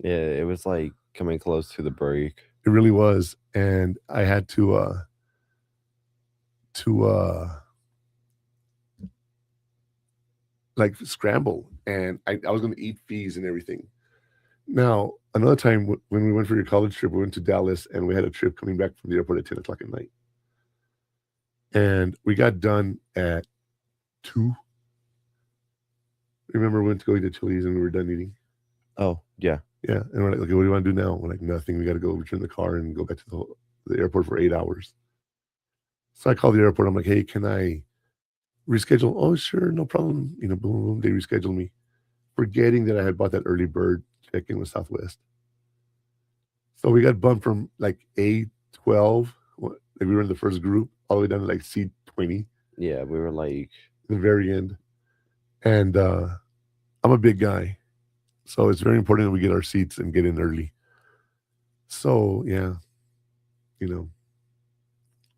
it was like coming close to the break. It really was. And I had to like scramble, and I was going to eat fees and everything. Now, another time when we went for your college trip, we went to Dallas, and we had a trip coming back from the airport at 10 o'clock at night. And we got done at 2. Remember, we went to go eat at Chili's, and we were done eating? Oh, yeah. Yeah. And we're like, okay, what do you want to do now? We're like, nothing. We got to go return the car and go back to the airport for 8 hours. So I called the airport. I'm like, hey, can I reschedule? Oh, sure, no problem. Boom, boom. They rescheduled me, forgetting that I had bought that early bird check-in with Southwest. So we got bumped from like A12, like we were in the first group, all the way down to like C20. Yeah, we were like the very end. And I'm a big guy, so it's very important that we get our seats and get in early. So yeah,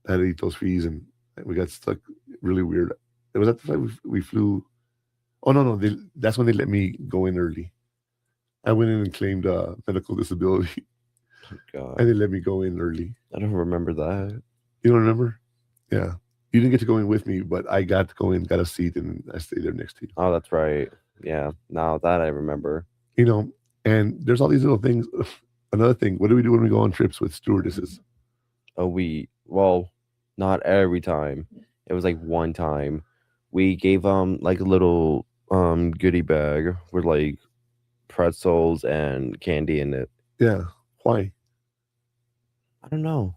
I had to eat those fees, and we got stuck really weird. It was at the flight we flew. Oh no, that's when they let me go in early. I went in and claimed medical disability, God, and they let me go in early. I don't remember that. You don't remember? Yeah, you didn't get to go in with me, but I got to go in, got a seat, and I stayed there next to you. Oh, that's right. Yeah, now that I remember. You know, and there's all these little things. Another thing, what do we do when we go on trips with stewardesses? Oh, well, not every time. It was like one time. We gave like a little goodie bag with like pretzels and candy in it. Yeah, why? I don't know.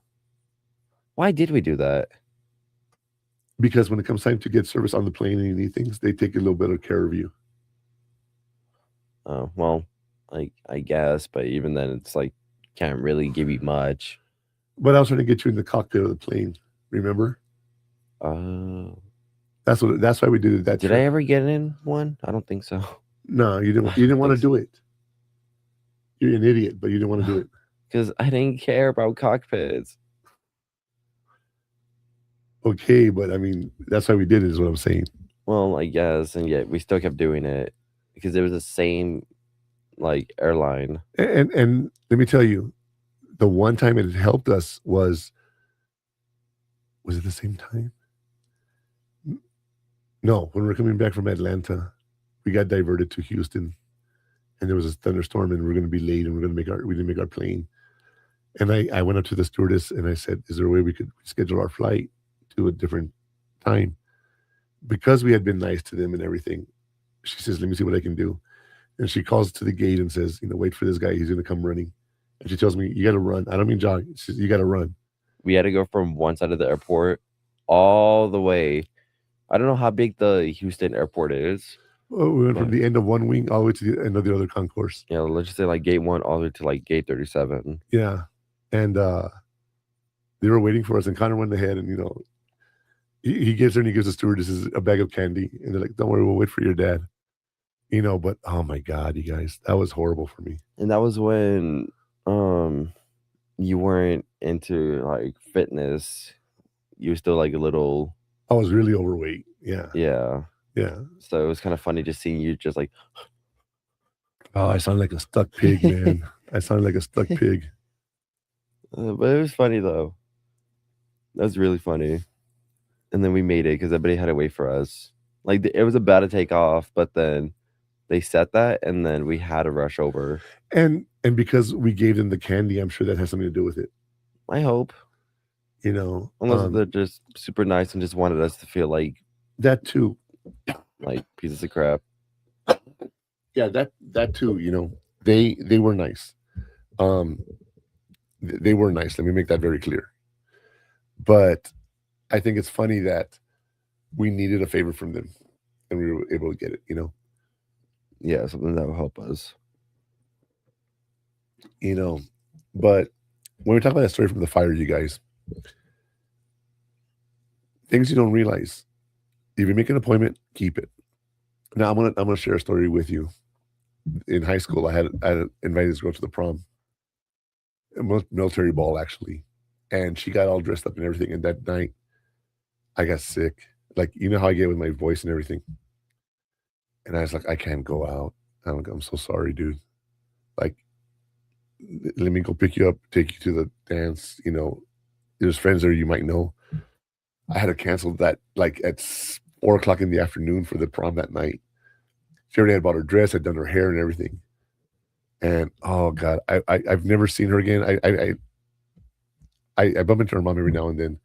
Why did we do that? Because when it comes time to get service on the plane and you need things, they take a little bit of care of you. Oh, well, I guess, but even then it's like can't really give you much. But I was trying to get you in the cockpit of the plane. Remember? That's why we did it. That Did trip. I ever get in one? I don't think so. No, you didn't. You didn't want to do it. You're an idiot, but you didn't want to do it. Because I didn't care about cockpits. Okay, but I mean, that's why we did it, is what I'm saying. Well, I guess, and yet we still kept doing it because it was the same like airline. And let me tell you, the one time it helped us was it the same time? No, when we were coming back from Atlanta, we got diverted to Houston, and there was a thunderstorm, and we are going to be late, and we didn't make our plane. And I went up to the stewardess and I said, "Is there a way we could schedule our flight to a different time?" Because we had been nice to them and everything, she says, "Let me see what I can do." And she calls to the gate and says, "Wait for this guy. He's going to come running." And she tells me, "You got to run." I don't mean jog. She says, "You got to run." We had to go from one side of the airport all the way. I don't know how big the Houston airport is. Oh, we went from the end of one wing all the way to the end of the other concourse. Yeah, let's just say like gate 1 all the way to like gate 37. Yeah. And they were waiting for us, and Connor went ahead, and he gives her, and he gives the stewardess a bag of candy, and they're like, "Don't worry, we'll wait for your dad." But oh my God, you guys, that was horrible for me. And that was when you weren't into like fitness. You were still like a little. I was really overweight. Yeah. Yeah. Yeah. So it was kind of funny just seeing you just like. Oh, I sound like a stuck pig, man. I sound like a stuck pig. But it was funny though. That was really funny. And then we made it because everybody had to wait for us. Like it was about to take off, but then they set that, and then we had to rush over. And because we gave them the candy, I'm sure that has something to do with it. I hope. Unless they're just super nice and just wanted us to feel like that too, like pieces of crap. Yeah, that too. They were nice. They were nice. Let me make that very clear. But I think it's funny that we needed a favor from them, and we were able to get it. Yeah, something that will help us. But when we talk about that story from the fire, you guys, things you don't realize. If you make an appointment, keep it. Now I'm gonna share a story with you. In high school, I had invited this girl to the prom, a military ball actually, and she got all dressed up and everything. And that night, I got sick. Like, how I get with my voice and everything. And I was like, I can't go out. I'm so sorry, dude. Like, let me go pick you up, take you to the dance. There's friends there you might know. I had to cancel that like at 4:00 in the afternoon for the prom that night. She already had bought her dress, had done her hair and everything. And oh God, I've never seen her again. I bump into her mom every now and then.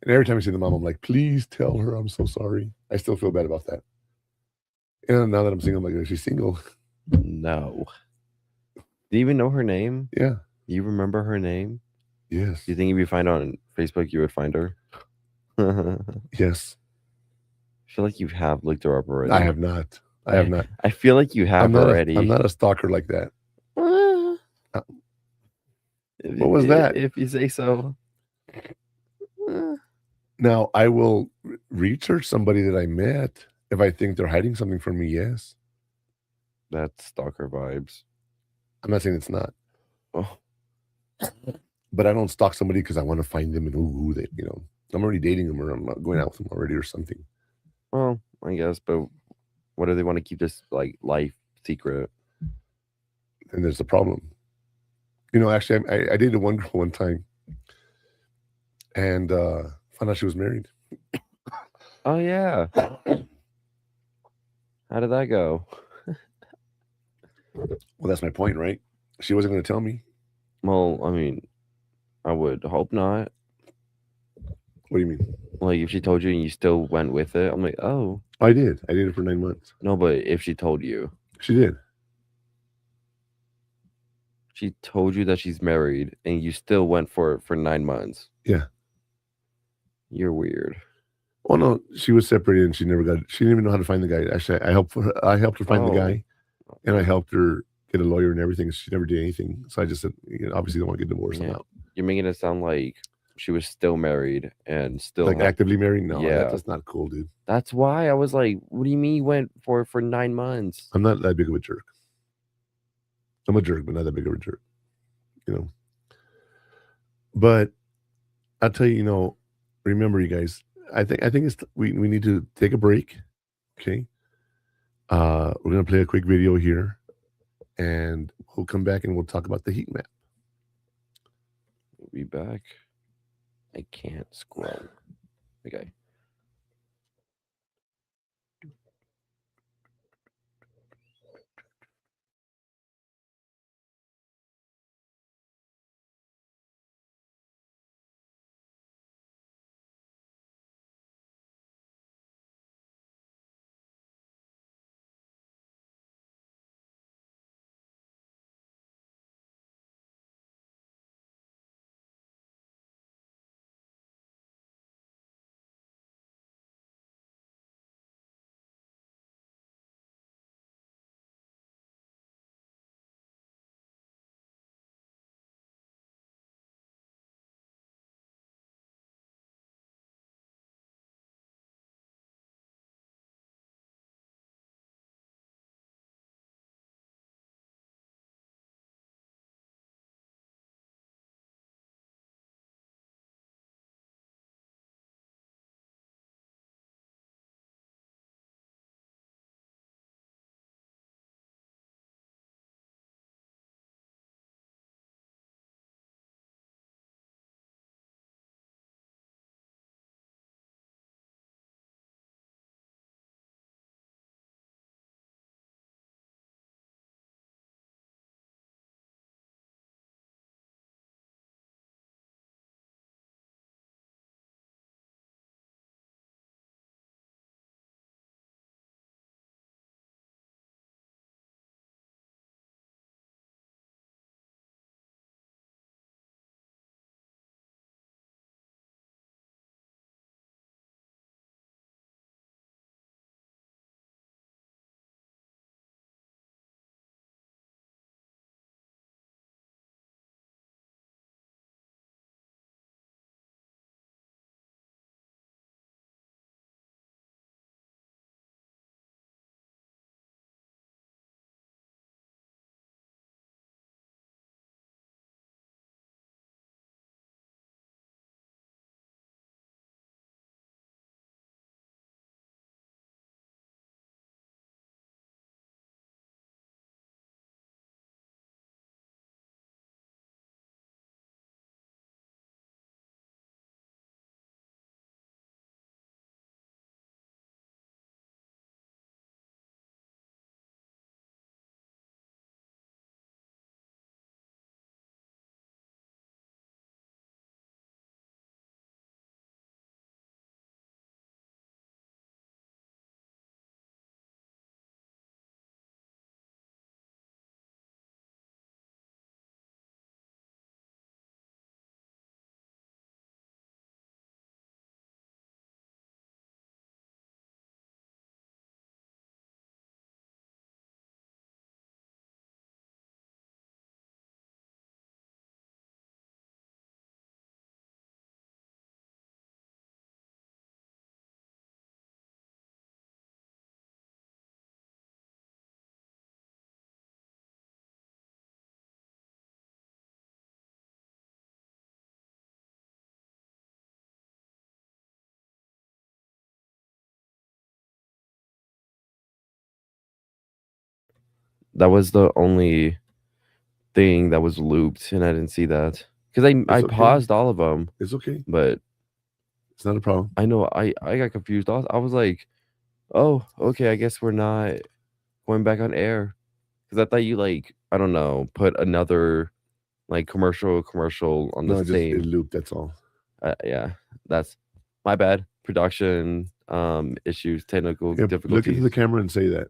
And every time I see the mom, I'm like, please tell her I'm so sorry. I still feel bad about that. And now that I'm single, I'm like, is she single? No. Do you even know her name? Yeah. You remember her name? Yes. Do you think if you find her on Facebook, you would find her? Yes. I feel like you have looked her up already. I have not. I feel like you have already. I'm not a stalker like that. What was that? If you say so. Now, I will research somebody that I met if I think they're hiding something from me, yes. That's stalker vibes. I'm not saying it's not. Oh. But I don't stalk somebody because I want to find them and who they, I'm already dating him, or I'm not going out with him already, or something. Well, I guess, but what do they want to keep this like life secret? And there's a problem. You know, actually, I dated one girl one time, and found out she was married. Oh yeah. How did that go? Well, that's my point, right? She wasn't going to tell me. Well, I mean, I would hope not. What do you mean? Like if she told you and you still went with it, I'm like, oh I did. I did it for 9 months. no, but if she told you She that she's married and you still went for 9 months, Yeah. you're weird. Oh no, she was separated and she never got. She didn't even know how to find the guy. Actually, I helped her. I helped her find the Oh. guy, and I helped her get a lawyer and everything. She never did anything. So I just said, you know, obviously, don't want to get divorced. I'm Yeah. out. You're making it sound like she was still married and still Like actively married? No, Yeah. that's not cool, dude. That's why I was like, what do you mean you went for 9 months? I'm not that big of a jerk. I'm a jerk, but not that big of a jerk. You know. But I'll tell you, you know, remember, you guys. I think it's we need to take a break. Okay. We're gonna play a quick video here, and we'll come back and we'll talk about the heat map. We'll be back. I can't scroll. Okay. That was the only thing that was looped, and I didn't see that because I okay. paused all of them, It's okay. but It's not a problem. I know I got confused. I was like, oh, okay, I guess we're not going back on air because I thought you like I don't know put another like commercial on No, the it just it same. looped. That's all. Yeah, that's my bad. Production issues, technical Yeah, look into difficulties. the camera and say that.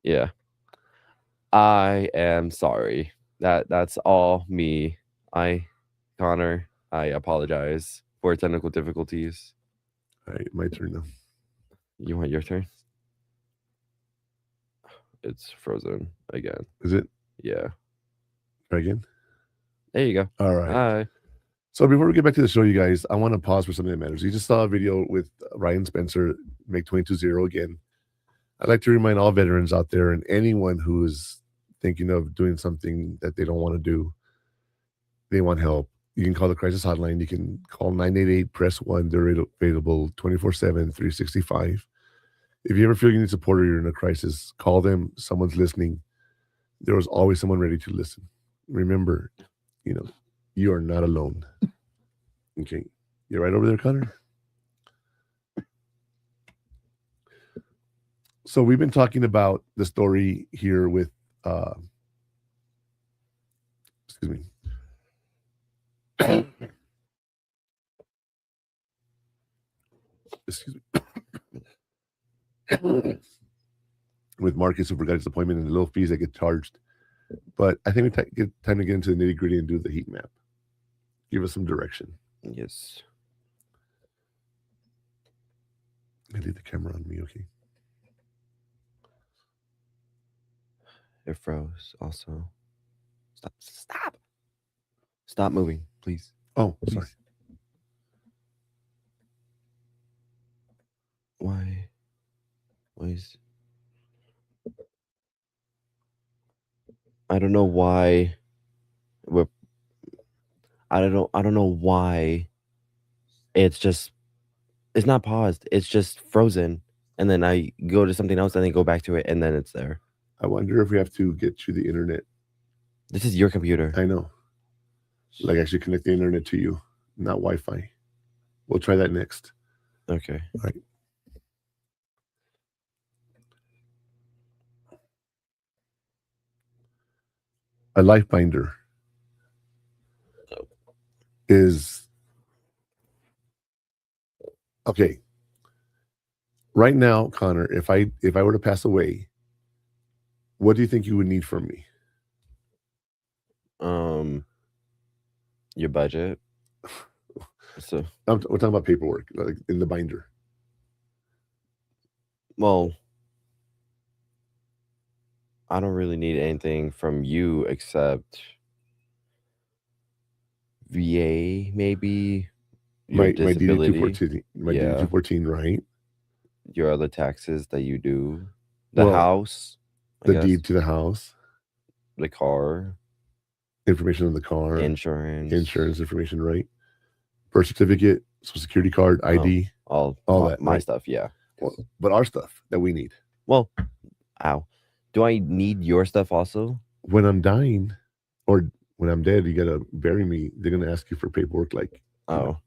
Yeah. I am sorry. That's all me. Connor, I apologize for technical difficulties. All right, my turn now. You want your turn? It's frozen again. Is it? Yeah. Try again. There you go. All right. Hi. So before we get back to the show, you guys, I want to pause for something that matters. You just saw a video with Ryan Spencer make 22-0 again. I'd like to remind all veterans out there and anyone who is thinking of doing something that they don't want to do, they want help. You can call the crisis hotline. You can call 988-PRESS-1. They're available 24/7, 365. If you ever feel you need support or you're in a crisis, call them. Someone's listening. There was always someone ready to listen. Remember, you are not alone. Okay. You're right over there, Connor. So we've been talking about the story here with excuse me. Excuse me. With Marcus who forgot his appointment and the little fees that get charged. But I think it's time to get into the nitty gritty and do the heat map. Give us some direction. Yes. I leave the camera on me, okay? It froze also. Stop moving, please. Oh, sorry. Why is I don't know why I don't know why it's not paused. It's just frozen. And then I go to something else and then go back to it and then it's there. I wonder if we have to get you the internet. This is your computer. I know. Like actually connect the internet to you, not Wi-Fi. We'll try that next. Okay. All right. A life binder is okay. Right now, Connor, if I were to pass away, what do you think you would need from me? Your budget. So we're talking about paperwork, like in the binder. Well, I don't really need anything from you except VA, maybe. My DD-214, Yeah. DD-214, right? Your other taxes that you do. The house. The deed to the house. The car. Information on the car. Insurance information, right? Birth certificate, Social Security card, ID. All that. My stuff, yeah. Well, but our stuff that we need. Well, do I need your stuff also? When I'm dying or when I'm dead, you got to bury me. They're going to ask you for paperwork like. Oh.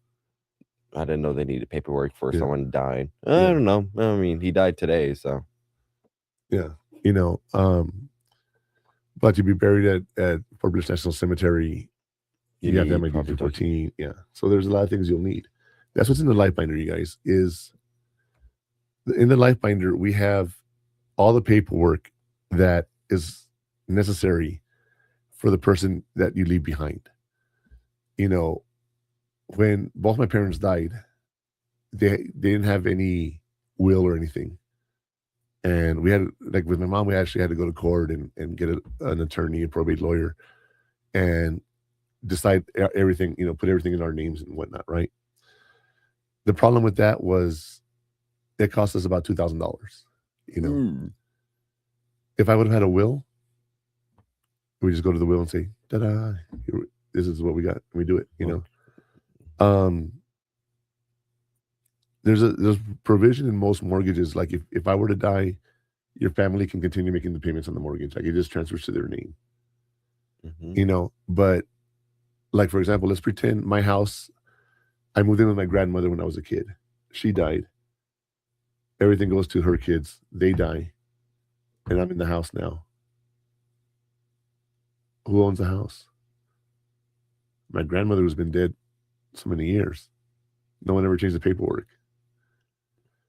I didn't know they needed paperwork for someone dying. I don't know. I mean, he died today, so. Yeah. But to be buried at Fort Bliss National Cemetery, you have to have my DD-214. Yeah. So there's a lot of things you'll need. That's what's in the life binder, you guys, is in the life binder, we have all the paperwork that is necessary for the person that you leave behind. When both my parents died, they didn't have any will or anything. And we had, like with my mom, we actually had to go to court and get an attorney, a probate lawyer, and decide everything, put everything in our names and whatnot, right? The problem with that was it cost us about $2,000. If I would have had a will, we just go to the will and say, ta-da, this is what we got. And we do it, There's provision in most mortgages. Like if I were to die your family can continue making the payments on the mortgage. Like it just transfers to their name, Mhm. But like, for example, let's pretend my house, I moved in with my grandmother when I was a kid. She died. Everything goes to her kids. They die. And I'm in the house now. Who owns the house? My grandmother who's been dead so many years. No one ever changed the paperwork.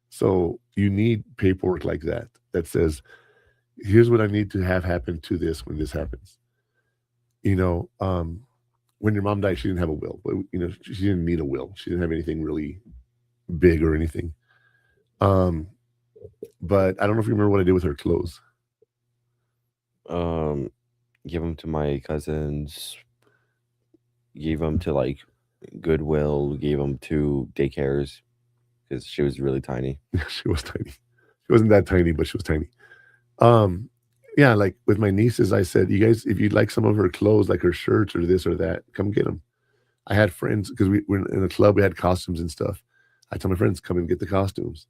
So you need paperwork like that that says, here's what I need to have happen to this when this happens. When your mom died, she didn't have a will, but she didn't need a will. She didn't have anything really big or anything. But I don't know if you remember what I did with her clothes. Give them to my cousins. Gave them to like Goodwill. Gave them to daycares because she was really tiny. She was tiny. She wasn't that tiny, but she was tiny. Yeah, like with my nieces, I said, you guys, if you'd like some of her clothes, like her shirts or this or that, come get them. I had friends because we were in a club, we had costumes and stuff. I tell my friends, come and get the costumes,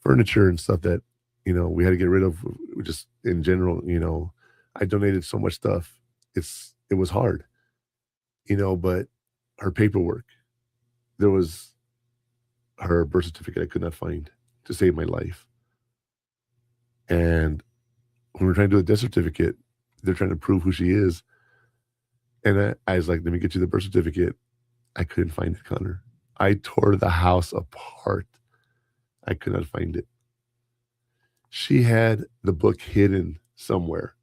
furniture and stuff that, we had to get rid of just in general. I donated so much stuff. It was hard, but her paperwork, there was her birth certificate I could not find to save my life. And when we're trying to do a death certificate, they're trying to prove who she is. And I was like, let me get you the birth certificate. I couldn't find it, Connor. I tore the house apart. I could not find it. She had the book hidden somewhere,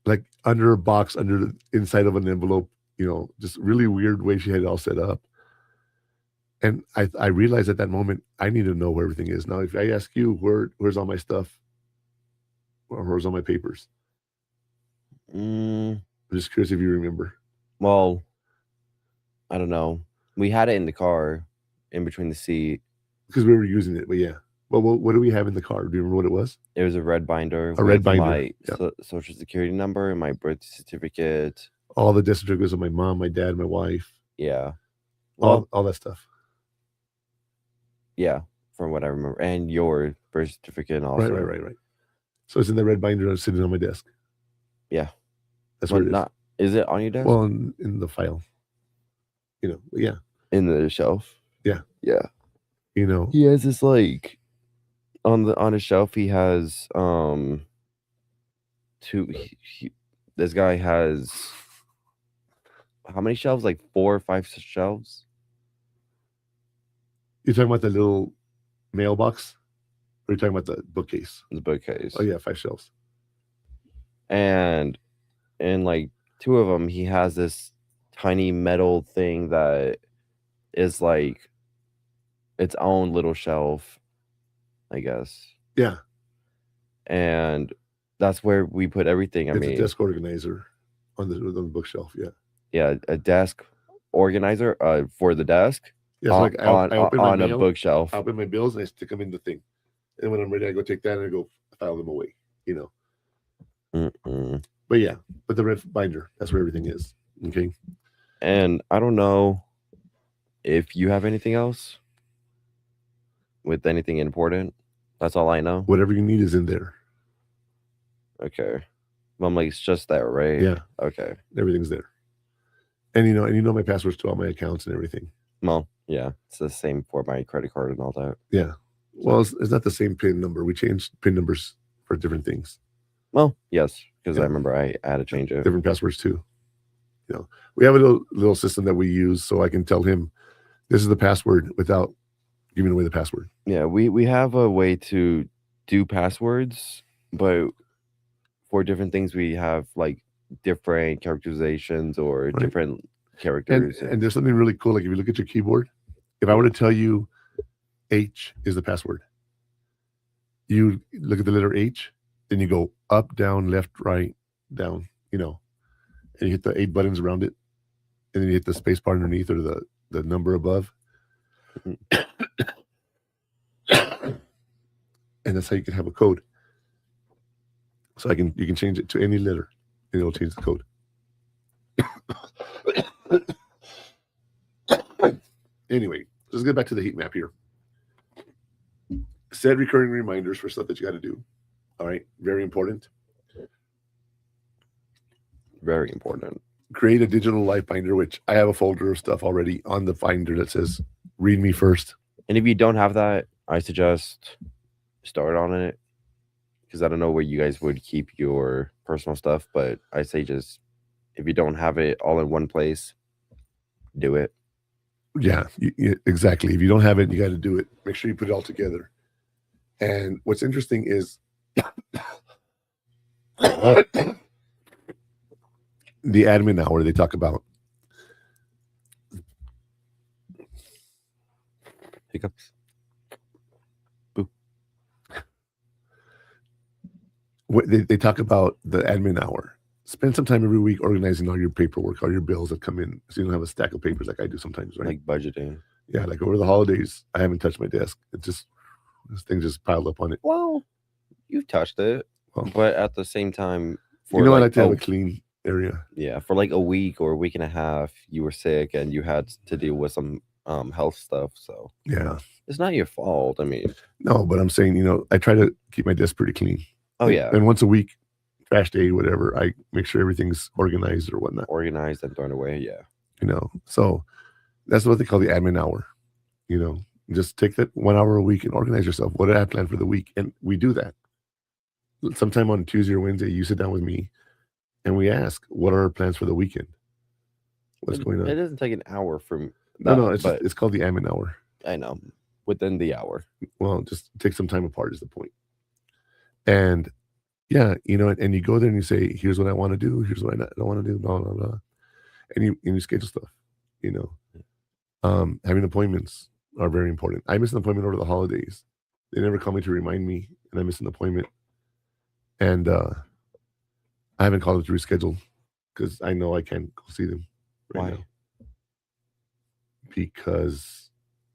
like under a box, under the inside of an envelope, just really weird way she had it all set up. And I realized at that moment, I need to know where everything is. Now, if I ask you, where's all my stuff? Or where's all my papers? I'm just curious if you remember. Well, I don't know. We had it in the car, in between the seat. Because we were using it, but yeah. Well, what do we have in the car? Do you remember what it was? It was a red binder. A red binder. My Yeah. social security number and my birth certificate. All the death certificates of my mom, my dad, my wife. Yeah. Well, all that stuff. Yeah, from what I remember. And your birth certificate also. Right. So it's in the red binder sitting on my desk. Yeah. That's what it is. Is it on your desk? Well, in the file. Yeah. In the shelf. Yeah. Yeah. He has this like on his shelf. He has two. This guy has how many shelves? Like 4 or 5 shelves. You're talking about the little mailbox, or are you talking about the bookcase? The bookcase. Oh yeah, 5 shelves. And in like 2 of them, he has this tiny metal thing that is like its own little shelf, I guess. Yeah. And that's where we put everything. It's a desk organizer on the bookshelf. Yeah. Yeah, a desk organizer for the desk. Yeah, so like I open my mail, a bookshelf. I open my bills and I stick them in the thing, and when I'm ready, I go take that and I go file them away. But yeah, but the red binder, that's where everything is. Okay. And I don't know if you have anything else with anything important. That's all I know. Whatever you need is in there. Okay. Well, I'm like, it's just there, right? Yeah. Okay. Everything's there. And you know my passwords to all my accounts and everything. Well, yeah, it's the same for my credit card and all that. Yeah. Well, it's not the same PIN number. We changed PIN numbers for different things. Well, yes, because I remember I had to change it. Different passwords too. We have a little system that we use, so I can tell him this is the password without giving away the password. Yeah, we have a way to do passwords, but for different things we have like different characterizations or different characters. And there's something really cool. Like if you look at your keyboard, if I were to tell you H is the password, you look at the letter H, then you go up, down, left, right, down, and you hit the 8 buttons around it, and then you hit the space bar underneath or the number above. And that's how you can have a code. So you can change it to any letter and it'll change the code. Anyway, let's get back to the heat map here. Set recurring reminders for stuff that you got to do. All right, very important. Very important. Create a digital life binder, which I have a folder of stuff already on the binder that says "Read me first." And if you don't have that, I suggest start on it, because I don't know where you guys would keep your personal stuff, but I say just, if you don't have it all in one place, do it. Yeah, exactly. If you don't have it, you got to do it. Make sure you put it all together. And what's interesting is the admin hour they talk about. Hiccups. Boo. They talk about the admin hour. Spend some time every week organizing all your paperwork, all your bills that come in, so you don't have a stack of papers like I do sometimes, right? Like budgeting. Yeah, like over the holidays, I haven't touched my desk. It just, this thing just piled up on it. Well, you've touched it, Well, but at the same time, you know, I like to have a clean area. Yeah, for like a week or a week and a half, you were sick and you had to deal with some health stuff. So Yeah. it's not your fault. I mean, No, but I'm saying, you know, I try to keep my desk pretty clean. oh yeah, And once a week, trash day, whatever, I make sure everything's organized or whatnot. organized and thrown away. Yeah. You know, so that's what they call the admin hour. You know, just take that 1 hour a week and organize yourself. What did I plan for the week? And we do that. Sometime on Tuesday or Wednesday, you sit down with me and we ask, what are our plans for the weekend? What's going on? It doesn't take an hour from No, it's called the admin hour. I know, within the hour. Well, just take some time apart is the point. And yeah, you know, and you go there and you say, here's what I want to do, here's what I don't want to do, blah, blah, blah. And you schedule stuff, you know. Having appointments are very important. I missed an appointment over the holidays. They never call me to remind me, and I missed an appointment. And I haven't called them to reschedule because I know I can't go see them right now. Because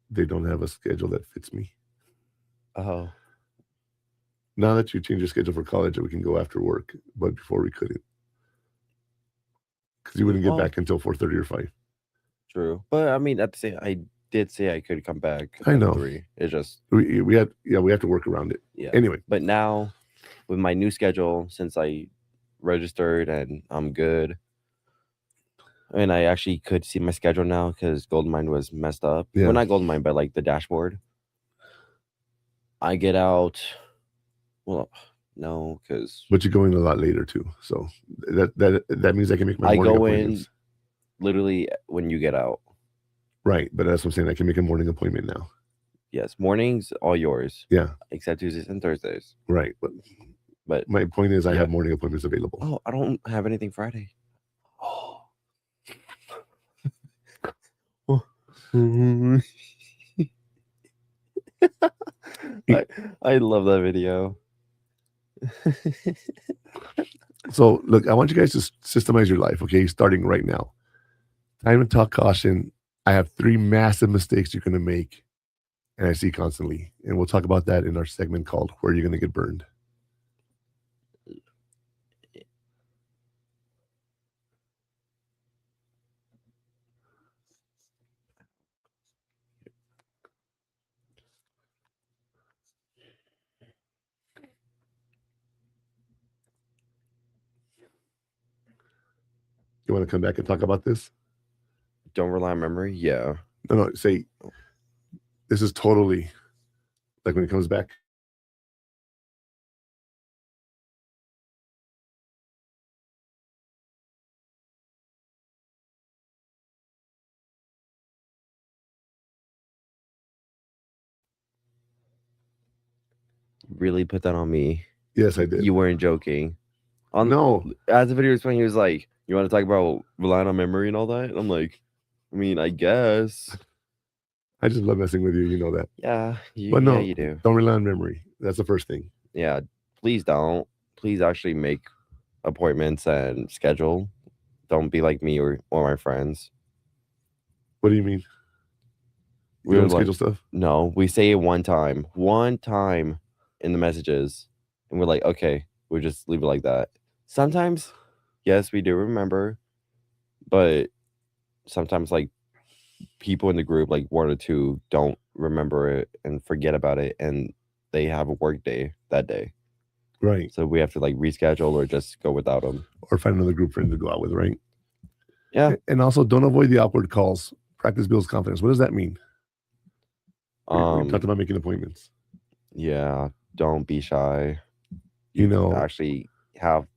they don't have a schedule that fits me. Oh. Now that you change your schedule for college, we can go after work, but before we couldn't. Because you wouldn't get back until 4:30 or 5. True. But I mean, I did say I could come back. I know. 3. It's just we have to work around it. Yeah. Anyway. But now with my new schedule, since I registered and I'm good, and I actually could see my schedule now because Goldmine was messed up. Yeah. Well, not Goldmine, but like the dashboard. I get out. Well, no, because. But you go in a lot later too, so that means I can make my morning appointments. In literally when you get out. Right, but that's what I'm saying. I can make a morning appointment now. Yes, mornings all yours. Yeah, except Tuesdays and Thursdays. Right, but my point is, I have morning appointments available. Oh, I don't have anything Friday. Oh. I love that video. So look, I want you guys to systemize your life, okay? Starting right now. Time to talk caution. I have 3 massive mistakes you're going to make, and I see constantly. And we'll talk about that in our segment called Where You're Going to Get Burned. You want to come back and talk about this? Don't rely on memory? Yeah. No, say, this is totally, like when it comes back. Really put that on me? Yes, I did. You weren't joking. No. As the video was playing, he was like, you want to talk about relying on memory and all that? And I'm like, I mean, I guess. I just love messing with you. You know that. Yeah. But no, you do. Don't rely on memory. That's the first thing. Yeah. Please don't. Please actually make appointments and schedule. Don't be like me or my friends. What do you mean? We don't schedule stuff? No, we say it one time in the messages, and we're like, okay, we'll just leave it like that. Sometimes, yes, we do remember, but sometimes like people in the group, like 1 or 2, don't remember it and forget about it, and they have a work day that day, Right. so we have to like reschedule or just go without them. Or find another group friend to go out with, right? Yeah. And also, don't avoid the awkward calls. Practice builds confidence. What does that mean? We talked about making appointments. Yeah. Don't be shy. You know, actually have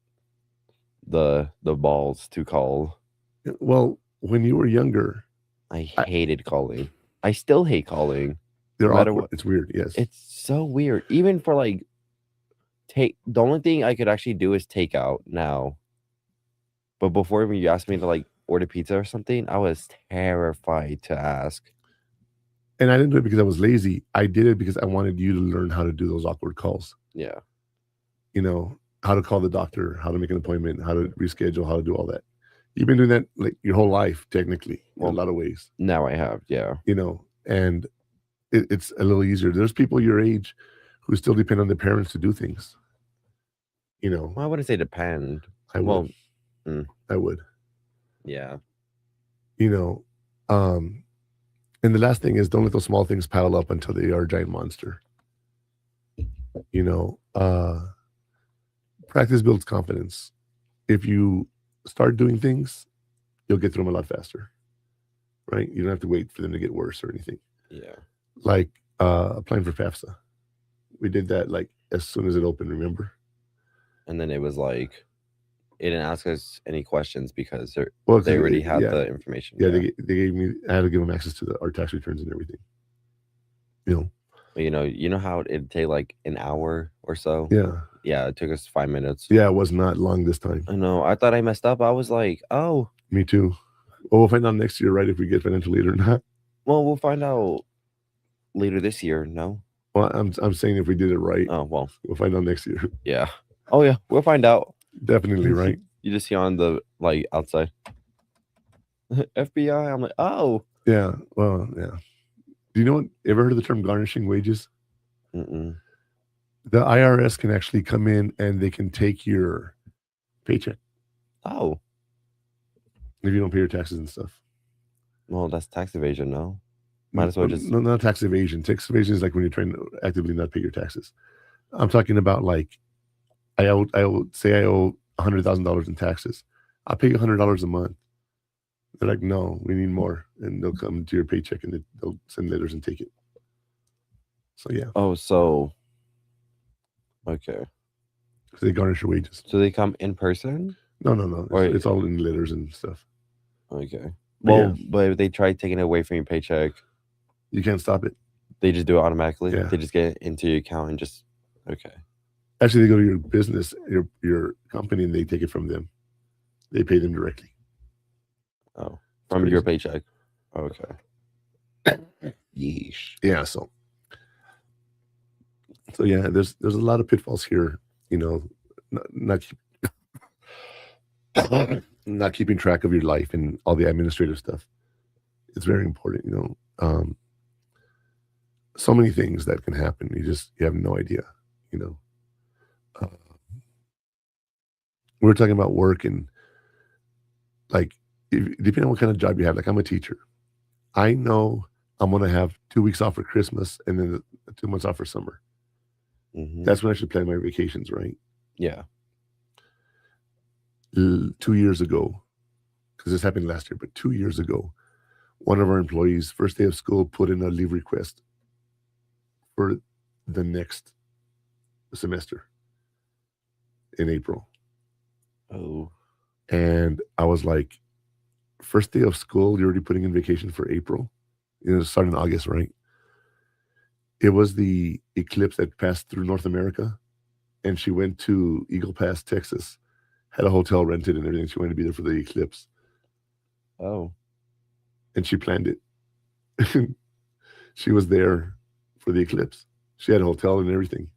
the balls to call. well, when you were younger, I hated calling. I still hate calling. they're No matter awkward. what. It's weird. Yes. It's so weird. Even for like the only thing I could actually do is take out now. But before when you asked me to like order pizza or something, I was terrified to ask. And I didn't do it because I was lazy. I did it because I wanted you to learn how to do those awkward calls. Yeah. You know, how to call the doctor, how to make an appointment, how to reschedule, how to do all that. You've been doing that like your whole life, technically, in a lot of ways. Now I have, yeah. You know, and it's a little easier. There's people your age who still depend on their parents to do things. You know, Well, I wouldn't say depend. I would. I would. Yeah. You know, and the last thing is don't let those small things pile up until they are a giant monster. You know, practice builds confidence. If you start doing things, you'll get through them a lot faster. Right? You don't have to wait for them to get worse or anything. Yeah. Like applying for FAFSA. We did that like as soon as it opened, remember? And then it was like, it didn't ask us any questions because Well, they already had the information. Yeah, they gave me. I had to give them access to our tax returns and everything. You know. But you know how it'd take like an hour or so. Yeah. Yeah, it took us 5 minutes. Yeah, it was not long this time. I know. I thought I messed up. I was like, oh. Me too. Well, we'll find out next year, right? If we get financial aid or not. Well, we'll find out later this year. No. Well, I'm saying if we did it right. Oh well. We'll find out next year. Yeah. Oh yeah, we'll find out. Definitely, right? You just see on the like outside FBI. I'm like, oh yeah. Well, yeah. Do you know what? Ever heard of the term garnishing wages? Mm-mm. The IRS can actually come in and they can take your paycheck. Oh. If you don't pay your taxes and stuff. Well, that's tax evasion, no? Might as well just no, not tax evasion. Tax evasion is like when you're trying to actively not pay your taxes. I'm talking about like I owe $100,000 in taxes. I'll pay you $100 a month. They're like, no, we need more, and they'll come to your paycheck and they'll send letters and take it. So yeah. Oh, so okay. So they garnish your wages. So they come in person? No. It's all in letters and stuff. Okay. Well, but if they try taking it away from your paycheck, you can't stop it. They just do it automatically. Yeah. They just get it into your account and just okay. Actually, they go to your business, your company, and they take it from them. They pay them directly. Oh, from your paycheck. Okay. Yeesh. Yeah. So yeah, there's a lot of pitfalls here. You know, not keeping track of your life and all the administrative stuff. It's very important. You know, so many things that can happen. You have no idea. You know. We're talking about work and like depending on what kind of job you have. Like I'm a teacher. I know I'm going to have 2 weeks off for Christmas and then 2 months off for summer. Mm-hmm. That's when I should plan my vacations, right? Yeah. 2 years ago, because this happened last year, but 2 years ago, one of our employees, first day of school, put in a leave request for the next semester in April. Oh. And I was like, first day of school, you're already putting in vacation for April? You know, starting in August, right? It was the eclipse that passed through North America. And she went to Eagle Pass, Texas, had a hotel rented and everything. She wanted to be there for the eclipse. Oh. And she planned it. She was there for the eclipse. She had a hotel and everything.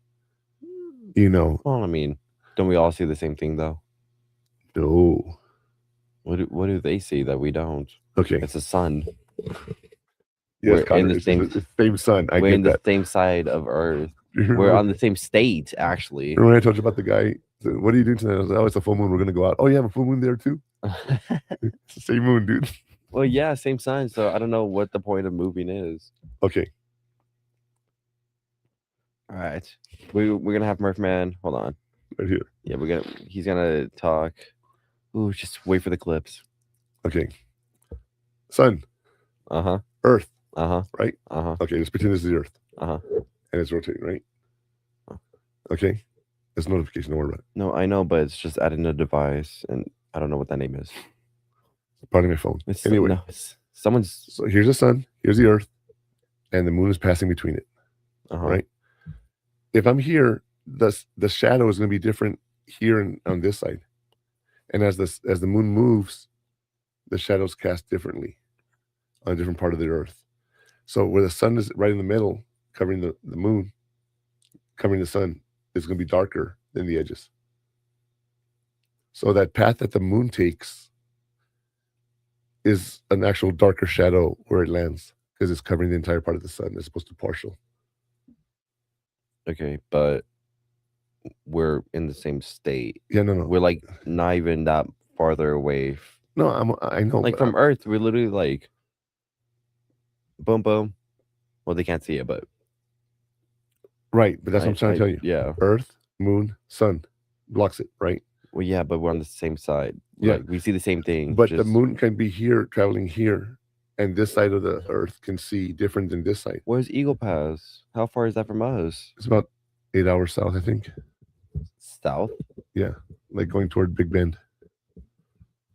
You know. Well, I mean, don't we all see the same thing though? No. What do they see that we don't? Okay. It's the sun. Yes, we're in the same sun. We're in the same side of Earth. We're on the same state, actually. Remember when I told you about the guy? Said, what are you doing tonight? I was like, oh, it's a full moon. We're going to go out. Oh, you have a full moon there too? It's the same moon, dude. Well, yeah, same sign. So I don't know what the point of moving is. Okay. All right. We're gonna have Murphman. Hold on. right here. Yeah, he's gonna talk. Ooh, just wait for the clips. Okay. Sun, Uh-huh. Earth, Uh-huh. right? Uh-huh. Okay, let's pretend this is the Earth. Uh-huh. And it's rotating, right? Oh. Okay. That's notification, don't worry about it. No, I know, but it's just adding a device, and I don't know what that name is. Probably my phone. It's Anyway, no, it's someone's so here's the sun, here's the Earth, and the moon is passing between it, right? If I'm here, the shadow is going to be different here and on this side. And as the moon moves, the shadows cast differently on a different part of the Earth. So where the sun is right in the middle, covering the moon, covering the sun, is going to be darker than the edges. So that path that the moon takes is an actual darker shadow where it lands because it's covering the entire part of the sun as opposed to partial. Okay, but we're in the same state. Yeah, no. We're like not even that farther away. No, I know. Like from Earth, we're literally like boom, boom. Well, they can't see it, but right. But that's what I'm trying to tell you. Yeah. Earth, moon, sun blocks it, right? Well, yeah, but we're on the same side. Yeah. Like, we see the same thing. But the moon can be here, traveling here, and this side of the Earth can see different than this side. Where's Eagle Pass? How far is that from us? It's about 8 hours south, I think. South? Yeah, like going toward Big Bend.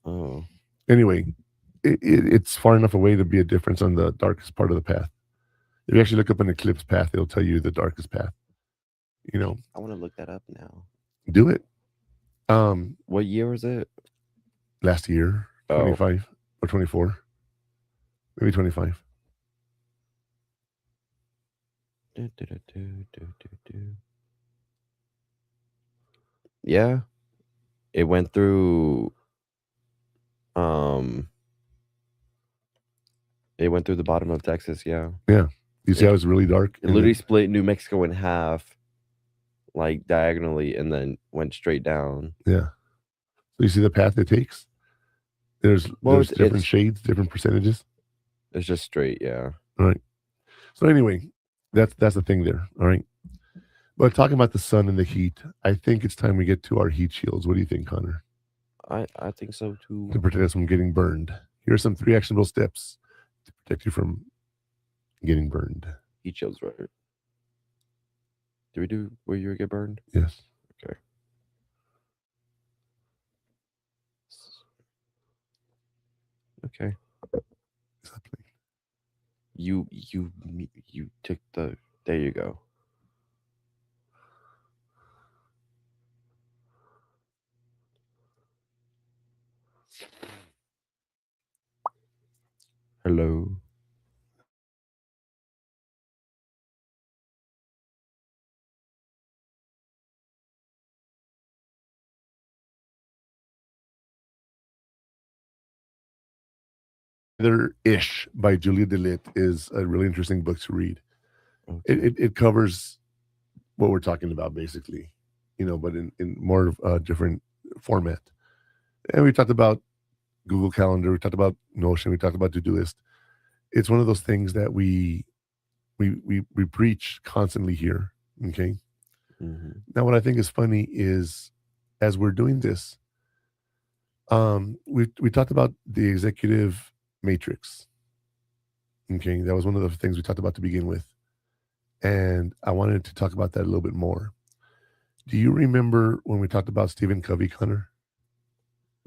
Oh. Anyway, it's far enough away to be a difference on the darkest part of the path. If you actually look up an eclipse path, it'll tell you the darkest path. You know. I want to look that up now. Do it. What year was it? Last year, 25 or 24, maybe 25. Yeah, it went through. It went through the bottom of Texas. Yeah. Yeah. You see how it's really dark? It literally split New Mexico in half, like diagonally, and then went straight down. Yeah. So you see the path it takes? There's different shades, different percentages. It's just straight, yeah. All right. So anyway, that's the thing there. All right. But talking about the sun and the heat, I think it's time we get to our heat shields. What do you think, Connor? I think so too. To protect us from getting burned. Here are some 3 actionable steps to protect you from getting burned. Heat shields, right? Did we do where you would get burned? Yes. Okay. Okay. You took the. There you go. Hello. Ish by Julia DeLitt is a really interesting book to read. Okay. It covers what we're talking about basically, but in more different format. And we talked about Google Calendar, we talked about Notion, we talked about Todoist. It's one of those things that we preach constantly here. Okay. Mm-hmm. Now, what I think is funny is as we're doing this, we talked about the executive matrix. Okay, that was one of the things we talked about to begin with. And I wanted to talk about that a little bit more. Do you remember when we talked about Stephen Covey, Connor?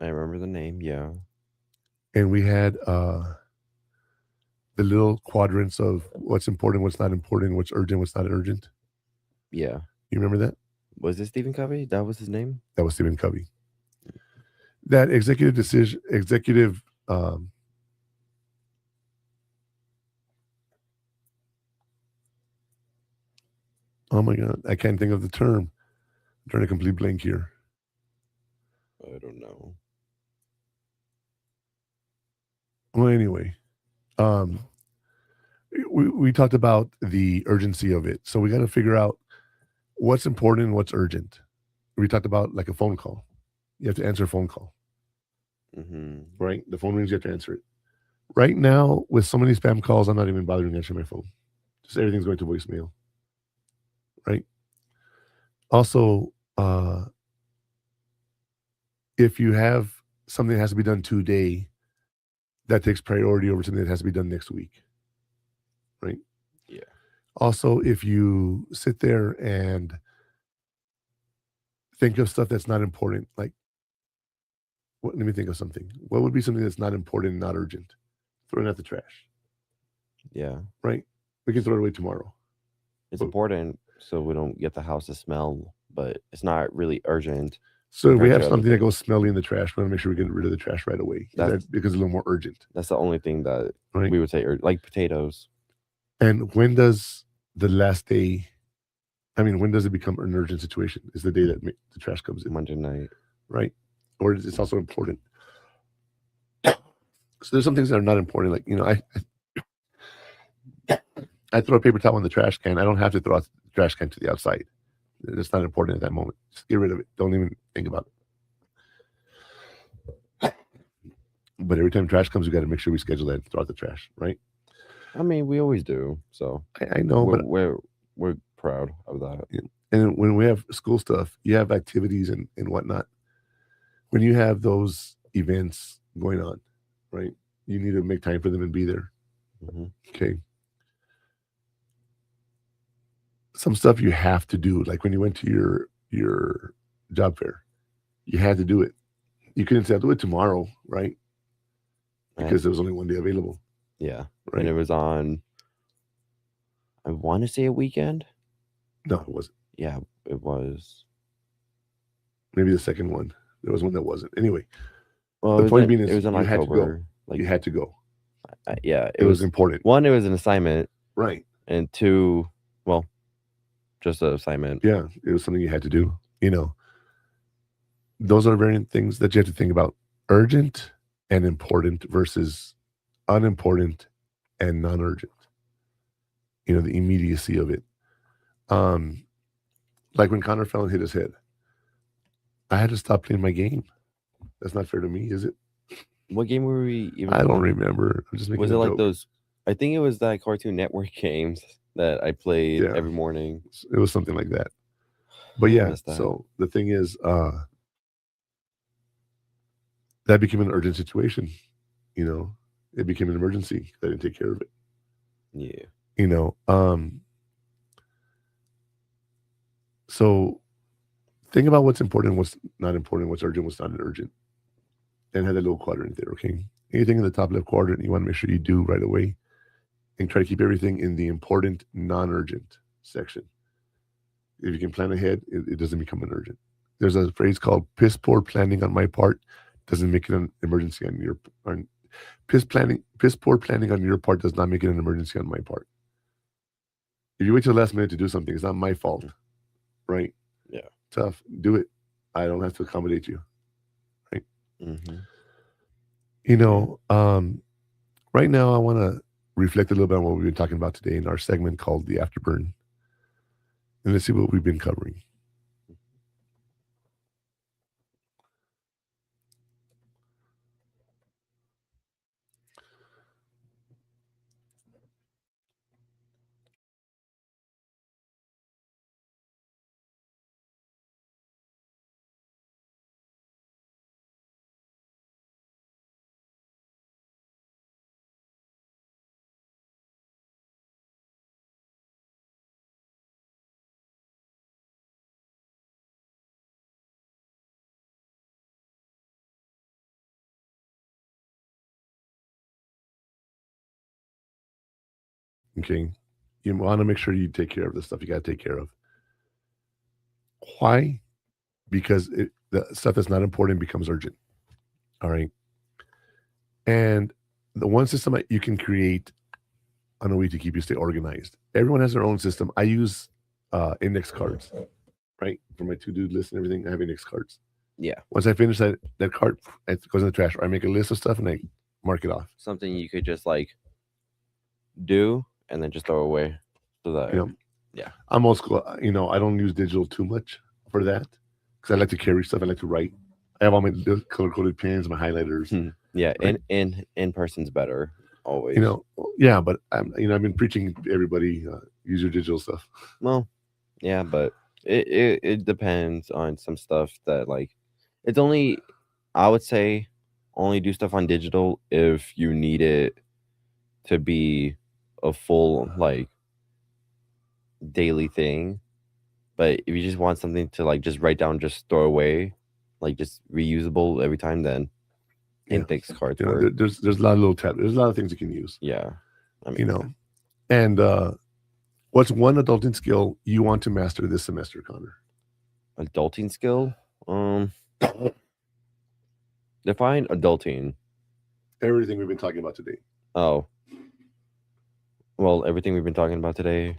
I remember the name, yeah. And we had the little quadrants of what's important, what's not important, what's urgent, what's not urgent. Yeah. You remember that? Was it Stephen Covey? That was his name? That was Stephen Covey. That executive oh my God, I can't think of the term. I'm trying to complete blank here. I don't know. Well, anyway, we talked about the urgency of it. So we got to figure out what's important and what's urgent. We talked about like a phone call. You have to answer a phone call. Mm-hmm. Right? The phone rings, you have to answer it. Right now, with so many spam calls, I'm not even bothering to answer my phone. Just everything's going to voicemail. right? Also, if you have something that has to be done today, that takes priority over something that has to be done next week, right? Yeah. Also, if you sit there and think of stuff that's not important, like, let me think of something. What would be something that's not important and not urgent? Throw it at the trash, Yeah. right? We can throw it away tomorrow. It's But- important so we don't get the house to smell, but it's not really urgent. So if we compared have to other something that things. goes smelly in the trash, we want to make sure we get rid of the trash right away. That's- Because it's a little more urgent, That's the only thing that right? we would say, like potatoes. And when does the last day, when does it become an urgent situation? Is the day that the trash comes in, Monday night. right? Or it's also important. So there's some things that are not important. Like, I throw a paper towel in the trash can. I don't have to throw out the trash can to the outside. It's not important at that moment. Just get rid of it. Don't even think about it. But every time trash comes, we got to make sure we schedule that and throw out the trash, right? I mean, we always do. So I know, but we're proud of that. and when we have school stuff, you have activities and whatnot. When you have those events going on, right? You need to make time for them and be there. Mm-hmm. Okay. Some stuff you have to do, like when you went to your job fair, you had to do it. You couldn't say I'll do it tomorrow, right? Because there was only one day available. Yeah. Right. And it was on, I want to say a weekend. No, it wasn't. Yeah, it was. Maybe the second one. There was one that wasn't. Anyway, Well, the point being it is was in you had to go. October. You had to go. Yeah, It was important. One, it was an assignment, Right. and two, well, just an assignment. Yeah, it was something you had to do. Those are very things that you have to think about. Urgent and important versus unimportant and non-urgent. The immediacy of it. Like when Connor fell and hit his head, I had to stop playing my game. That's not fair to me, is it? What game were we even? I don't remember. I'm just making Was a it like joke. those? I think it was that Cartoon Network games that I played Yeah. every morning. It was something like that. But I yeah, missed that. so the thing is, that became an urgent situation. It became an emergency. I didn't take care of it. Yeah. So think about what's important, what's not important, what's urgent, what's not urgent, and have that little quadrant there. Okay, anything in the top left quadrant, you want to make sure you do right away, and try to keep everything in the important, non-urgent section. If you can plan ahead, it doesn't become an urgent. There's a phrase called "piss poor planning on my part doesn't make it an emergency on your part. Piss poor planning on your part does not make it an emergency on my part. If you wait till the last minute to do something, it's not my fault, right? Yeah. Tough. Do it. I don't have to accommodate you, right? Mm-hmm. Right now I want to reflect a little bit on what we've been talking about today in our segment called the Afterburn, and let's see what we've been covering. Okay. You want to make sure you take care of the stuff you got to take care of. Why? Because the stuff that's not important becomes urgent. All right. And the one system that you can create on a way to keep you stay organized. Everyone has their own system. I use index cards, right? For my to-do list and everything, I have index cards. Yeah. Once I finish that card, it goes in the trash, or I make a list of stuff and I mark it off. Something you could just like do and then just throw away. So that yeah. I'm old school. I don't use digital too much for that because I like to carry stuff. I like to write. I have all my color-coded pens, my highlighters. Yeah, right? in person's better always. Yeah, but I've been preaching to everybody, use your digital stuff. Well, Yeah, but it depends on some stuff that like it's only I would say only do stuff on digital if you need it to be a full like daily thing. But if you just want something to like just write down, just throw away, like just reusable every time, then Yeah. index cards You know, work. there's a lot of little tab. There's a lot of things you can use. Yeah, I mean, You know, and what's one adulting skill you want to master this semester, Connor? adulting skill. Define adulting. Everything we've been talking about today. Oh, well, everything we've been talking about today.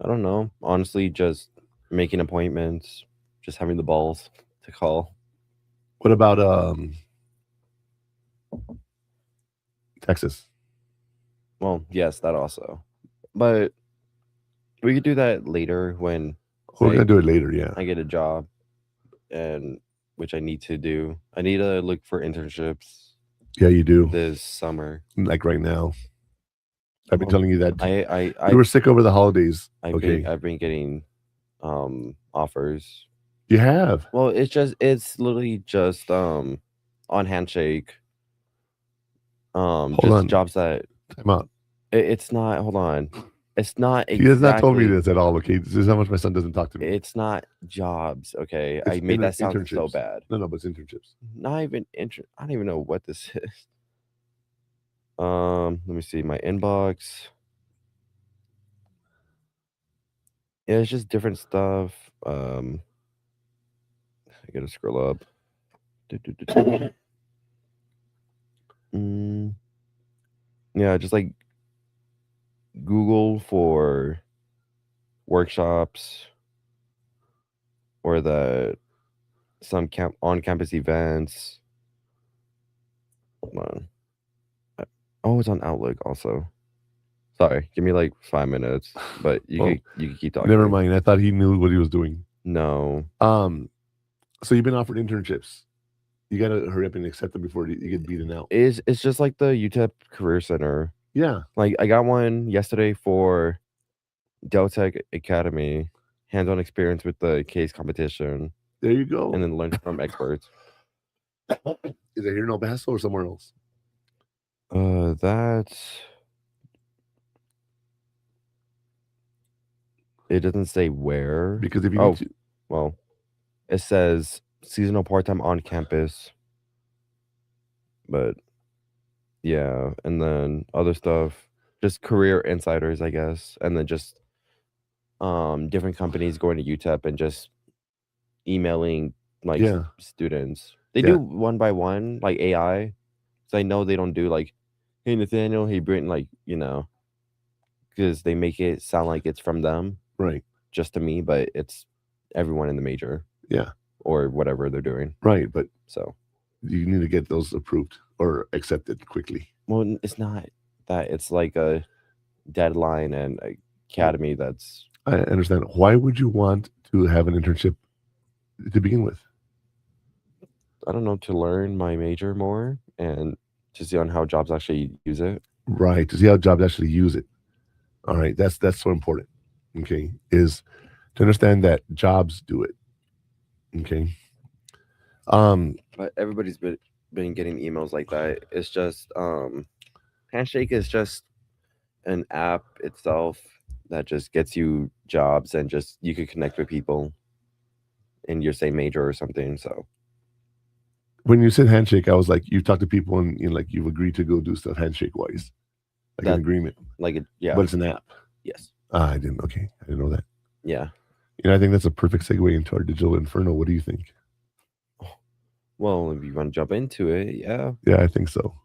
I don't know. Honestly, just making appointments, just having the balls to call. What about Texas? Well, yes, that also. But we could do that later when We're like, gonna do it later. Yeah. I get a job, and which I need to do. I need to look for internships Yeah, you do. this summer. Like right now. I've been Well, telling you that I you were sick over the holidays. I've been getting offers. You have. Well, it's literally just on Handshake. Hold Just on. jobs that Time out. it's not. Hold on, it's not. He has not told me exactly- this at all. Okay, this is how much my son doesn't talk to me. It's not jobs. Okay, I It's made that sound so internships. bad. No, but it's internships. Not even I don't even know what this is. Let me see my inbox. Yeah, it's just different stuff. I gotta scroll up. Yeah, just like Google for workshops or some on-campus events. Hold on. Oh, it's on Outlook also. Sorry, give me like 5 minutes, but you could keep talking. Never mind. I thought he knew what he was doing. No. So you've been offered internships. You gotta hurry up and accept them before you get beaten out. It's just like the UTEP Career Center. Yeah. Like I got one yesterday for Dell Tech Academy, hands-on experience with the case competition, There you go. and then learn from experts. Is it here in El Paso or somewhere else? It doesn't say where. Because if you need to, well, it says seasonal part-time on campus. But yeah, and then other stuff, just career insiders, I guess, and then just different companies going to UTEP and just emailing like Yeah. students. They Yeah. do one by one, like AI. So I know they don't do like, hey Nathaniel, hey Britton, like, because they make it sound like it's from them, right. just to me, but it's everyone in the major. Yeah. Or whatever they're doing. Right, but So you need to get those approved or accepted quickly. well, it's not that. It's like a deadline and academy that's. I understand. Why would you want to have an internship to begin with? I don't know, to learn my major more and to see on how jobs actually use it. Right, to see how jobs actually use it. All right, that's so important. Okay, is to understand that jobs do it. Okay. But everybody's been getting emails like that. It's just Handshake is just an app itself that just gets you jobs and just you could connect with people in your same major or something. So when you said handshake, I was like, you talk to people and like you've agreed to go do stuff handshake wise, like an agreement. Like yeah, but it's an app. Yes. I didn't. Okay, I didn't know that. Yeah. I think that's a perfect segue into our digital inferno. What do you think? Well, if you want to jump into it, yeah. Yeah, I think so.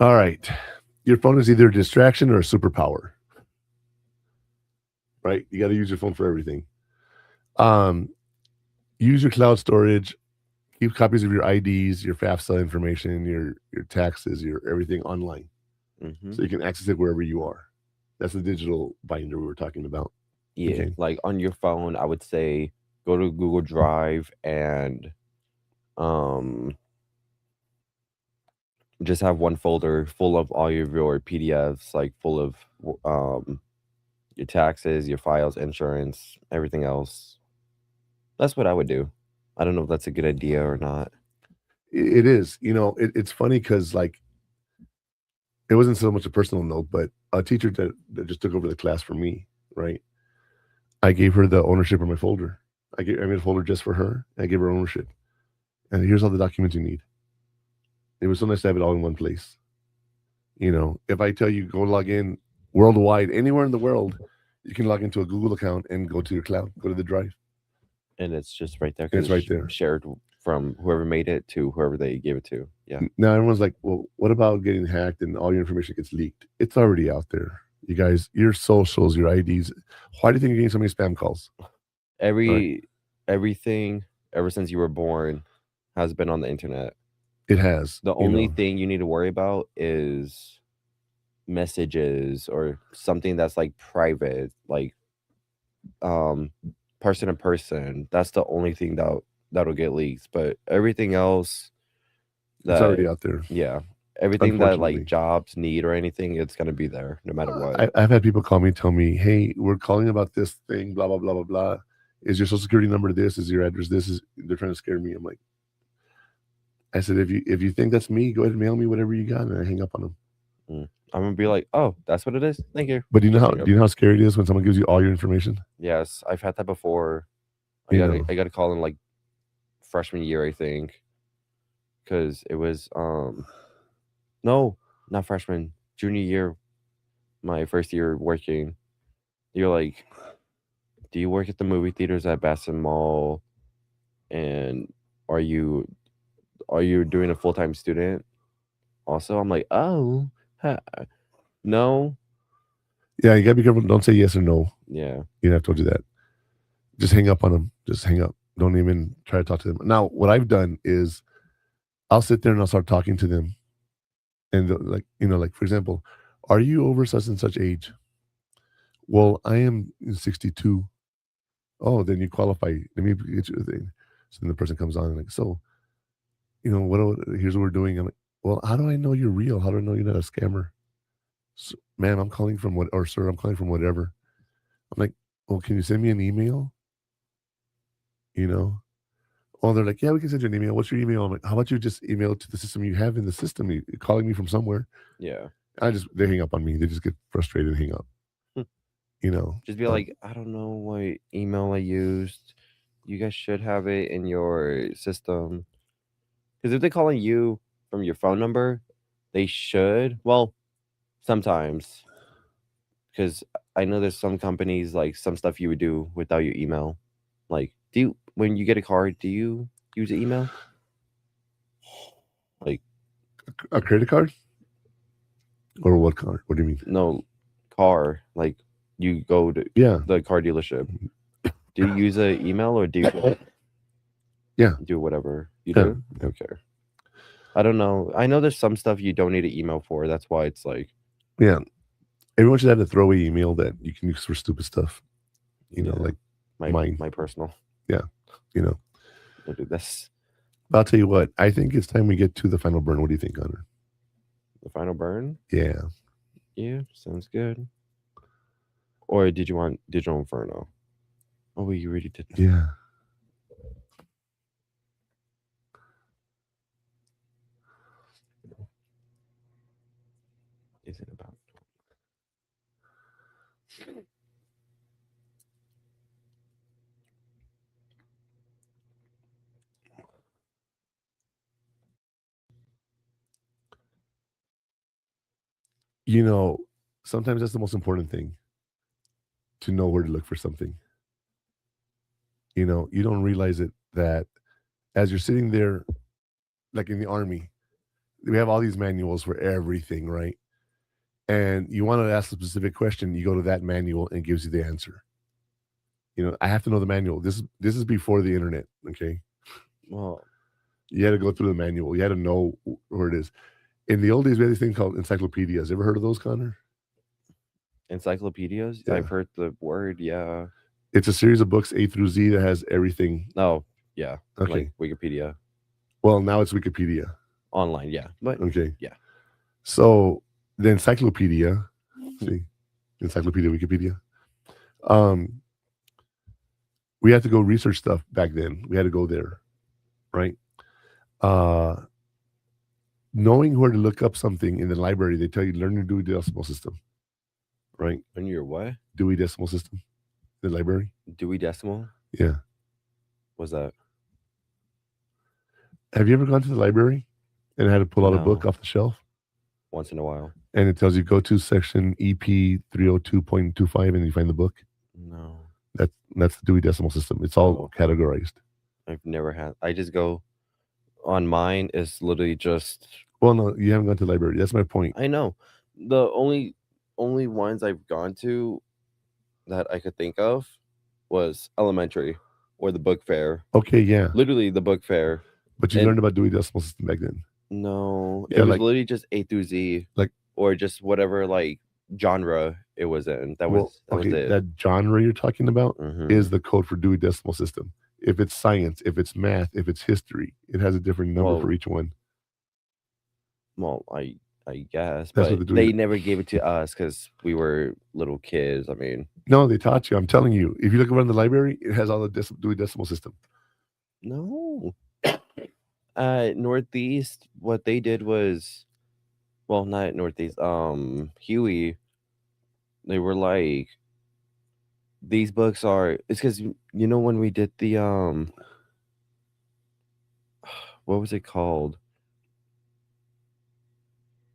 All right. Your phone is either a distraction or a superpower. Right? You got to use your phone for everything. use your cloud storage. Keep copies of your IDs, your FAFSA information, your taxes, your everything online, so you can access it wherever you are. That's the digital binder we were talking about. Yeah, Okay. like on your phone, I would say go to Google Drive and just have one folder full of all of your PDFs, like full of your taxes, your files, insurance, everything else. That's what I would do. I don't know if that's a good idea or not. It is. It's funny because like it wasn't so much a personal note, but a teacher that just took over the class for me, right? I gave her the ownership of my folder. I made a folder just for her. I gave her ownership. And here's all the documents you need. It was so nice to have it all in one place. If I tell you go log in worldwide, anywhere in the world, you can log into a Google account and go to your cloud, go to the drive. And it's just right there. It's right there. Shared from whoever made it to whoever they gave it to. Yeah. Now everyone's like, well, what about getting hacked and all your information gets leaked? It's already out there. You guys, your socials, your IDs. Why do you think you're getting so many spam calls? Everything ever since you were born has been on the internet. It has. The only thing you need to worry about is messages or something that's like private, like person to person. That's the only thing that'll get leaked. But everything else, it's already out there. Yeah, everything that like jobs need or anything, it's gonna be there no matter what. I've had people call me, tell me, "Hey, we're calling about this thing, blah blah blah blah blah. Is your social security number this? Is your address this? They're trying to scare me." I'm like, I said, if you think that's me, go ahead and mail me whatever you got, and I hang up on them. I'm gonna be like, "Oh, that's what it is. Thank you." But do you know how scary it is when someone gives you all your information? Yes, I've had that before. I got a call in like freshman year, I think, because it was no, not freshman, junior year, my first year working. You're like, do you work at the movie theaters at Bassin Mall, and are you doing a full-time student? Also, I'm like, oh, no. Yeah, you gotta be careful. Don't say yes or no. Yeah, I've told you that. Just hang up on them. Just hang up. Don't even try to talk to them. Now, what I've done is, I'll sit there and I'll start talking to them, and like for example, are you over such and such age? Well, I am 62. Oh, then you qualify. Let me get you a thing. So then the person comes on and like, so, here's what we're doing. I'm like, well, how do I know you're real? How do I know you're not a scammer? So, ma'am, I'm calling from what, or sir, I'm calling from whatever. I'm like, well, can you send me an email? Oh, they're like, yeah, we can send you an email. What's your email? I'm like, how about you just email it to the system you have in the system? You're calling me from somewhere. yeah. They hang up on me. They just get frustrated and hang up. Just be like, I don't know what email I used. You guys should have it in your system. Because if they're calling you from your phone number, they should. Well, sometimes. Because I know there's some companies, like some stuff you would do without your email. Like, when you get a card, do you use an email? Like a credit card? Or what card? What do you mean? No, car. Like you go to the car dealership. Do you use an email or do you do whatever you do? Okay. I don't know. I know there's some stuff you don't need an email for. That's why it's like, yeah, everyone should have a throwaway email that you can use for stupid stuff. Like my personal. Yeah, I'll do this. I'll tell you what. I think it's time we get to the final burn. What do you think, Hunter? The final burn? Yeah. Yeah, sounds good. Or did you want Digital Inferno? Oh, you already did that. Yeah. Is it about? Sometimes that's the most important thing, to know where to look for something. You don't realize it, that as you're sitting there, like in the army, we have all these manuals for everything, right? And you want to ask a specific question, you go to that manual and it gives you the answer. I have to know the manual. This is before the internet. Okay, Well, you had to go through the manual. You had to know where it is. In the old days, we had this thing called encyclopedias. Ever heard of those, Connor? encyclopedias. Yeah. I've heard the word. Yeah. It's a series of books A through Z that has everything. Oh, yeah. Okay. Like Wikipedia Well, now it's Wikipedia. online. Yeah, but Okay. yeah. So the encyclopedia, see, encyclopedia, Wikipedia. We had to go research stuff back then. We had to go there, right? Knowing where to look up something in the library, they tell you learn your Dewey Decimal System, right? And your what? Dewey Decimal System, the library. Dewey Decimal? Yeah. What's that? Have you ever gone to the library and had to pull out a No. book off the shelf? Once in a while. And it tells you go to section EP 302.25 and you find the book. No. That's the Dewey Decimal System. It's all categorized. I've never had. I just go on mine. Is literally just. Well, no, you haven't gone to the library. That's my point. I know. The only ones I've gone to that I could think of was elementary or the book fair. Okay, yeah. Literally the book fair. But you learned about Dewey Decimal System back then. No, Yeah, it was like- literally just A through Z, Like- or just whatever like genre it was in. That was okay, it. that genre you're talking about Mhm. is the code for Dewey Decimal System. If it's science, if it's math, if it's history, it has a different number Well, for each one. Well, I guess, That's but what they're they doing. never gave it to us because we were little kids. I mean, No, they taught you. I'm telling you. If you look around the library, it has all the Dewey Decimal System. no. Northeast, what they did was, well, not at Northeast. Huey, they were like, these books are. It's because when we did the what was it called?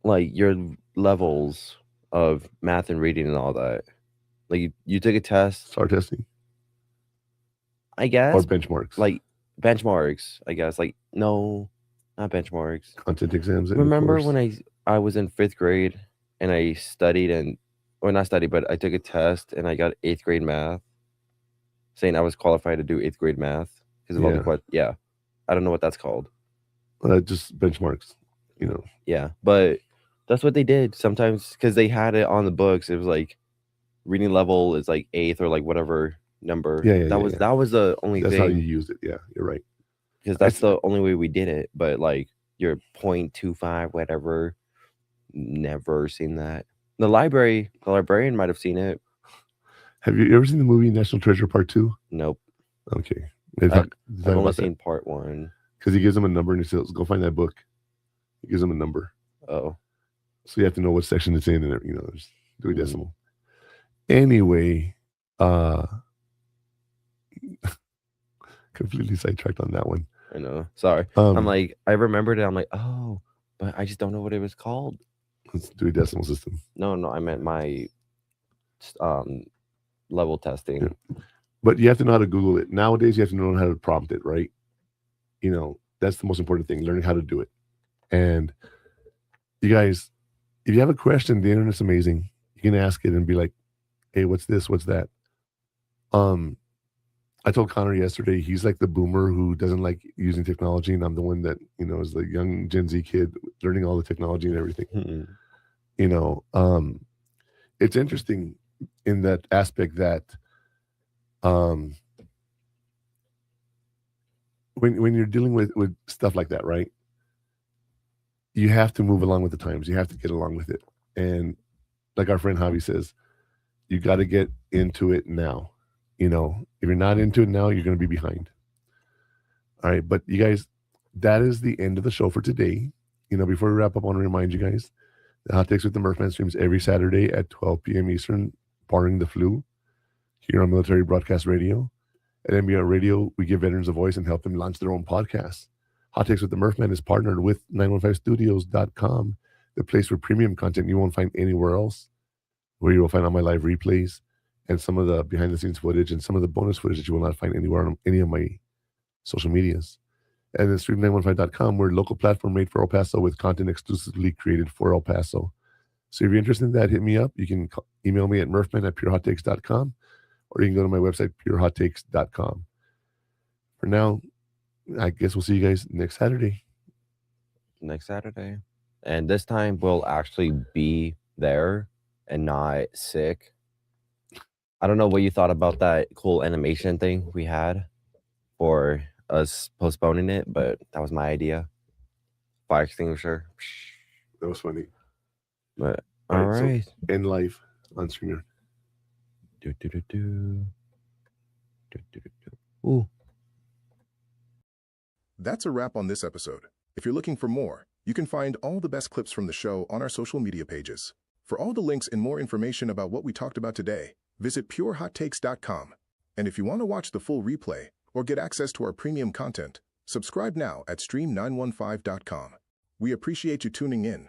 Like your levels of math and reading and all that. Like you took a test, STAR testing I guess. or benchmarks. Like benchmarks, I guess. Like no, not benchmarks. Content exams. Remember when I was in 5th grade and I studied or not studied, but I took a test and I got 8th grade math, saying I was qualified to do 8th grade math because of all the questions. Yeah, I don't know what that's called. Just benchmarks, Yeah, but that's what they did sometimes because they had it on the books. It was like reading level is like 8th or like whatever number. Yeah, That was the only That's how you thing used it. Yeah, you're right. because that's the only way we did it. But like your 0.25 whatever, never seen that. The librarian might have seen it. Have you ever seen the movie National Treasure Part 2? Nope. Okay. I've only seen part 1. Because he gives them a number and he says, go find that book. He gives them a number. Oh. So you have to know what section it's in and there's Dewey Mhm. Decimal. Anyway, completely sidetracked on that one. I know. Sorry. I'm like, I remembered it. I'm like, oh, but I just don't know what it was called. It's Dewey Decimal System. No, I meant my level testing. Yeah. But you have to know how to Google it. Nowadays, you have to know how to prompt it, right? That's the most important thing, learning how to do it. And you guys, if you have a question, the internet's amazing. You can ask it and be like, hey, what's this? What's that? I told Connor yesterday, he's like the boomer who doesn't like using technology. And I'm the one that, is the young Gen Z kid learning all the technology and everything. Mhm. It's interesting in that aspect that when you're dealing with stuff like that, right? You have to move along with the times. You have to get along with it. And like our friend Javi says, you got to get into it now. If you're not into it now, you're going to be behind. All right. But you guys, that is the end of the show for today. Before we wrap up, I want to remind you guys, the Hot Takes with the Murphman streams every Saturday at 12 p.m. Eastern, barring the flu, here on Military Broadcast Radio. At MBR Radio, we give veterans a voice and help them launch their own podcasts. Hot Takes with the Murphman is partnered with 915studios.com, the place for premium content you won't find anywhere else, where you will find all my live replays and some of the behind-the-scenes footage and some of the bonus footage that you will not find anywhere on any of my social medias. And then stream915.com, we're a local platform made for El Paso with content exclusively created for El Paso. So if you're interested in that, hit me up. You can email me at murphman@pureHotTakes.com, or you can go to my website, purehottakes.com. For now, I guess we'll see you guys next Saturday. And this time we'll actually be there and not sick. I don't know what you thought about that cool animation thing we had for us postponing it, but that was my idea. Fire extinguisher. That was funny. But all right. So end life on StreamYard. Ooh. That's a wrap on this episode. If you're looking for more, you can find all the best clips from the show on our social media pages. For all the links and more information about what we talked about today, visit purehottakes.com. And if you want to watch the full replay or get access to our premium content, subscribe now at stream915.com. We appreciate you tuning in.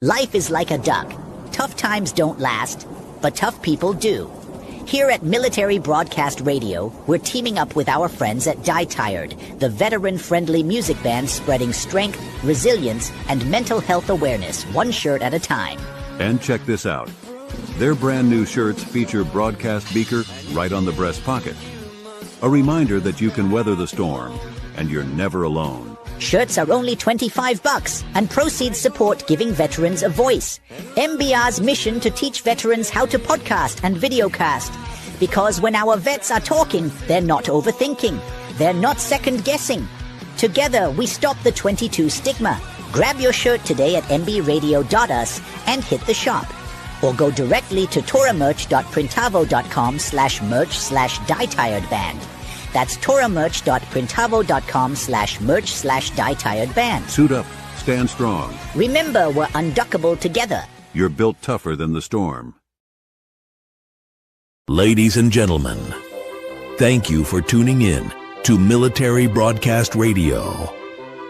Life is like a duck. Tough times don't last, but tough people do. Here at Military Broadcast Radio, we're teaming up with our friends at Die Tired, the veteran-friendly music band spreading strength, resilience, and mental health awareness one shirt at a time. And check this out. Their brand new shirts feature broadcast beaker right on the breast pocket. A reminder that you can weather the storm, and you're never alone. Shirts are only $25, and proceeds support giving veterans a voice. MBR's mission to teach veterans how to podcast and videocast. Because when our vets are talking, they're not overthinking. They're not second-guessing. Together, we stop the 22 stigma. Grab your shirt today at mbradio.us and hit the shop. Or go directly to toramerch.printavo.com/merch/dietiredband. That's toramerch.printavo.com/merch/dietiredband. Suit up, stand strong. Remember, we're unduckable together. You're built tougher than the storm. Ladies and gentlemen, thank you for tuning in to Military Broadcast Radio.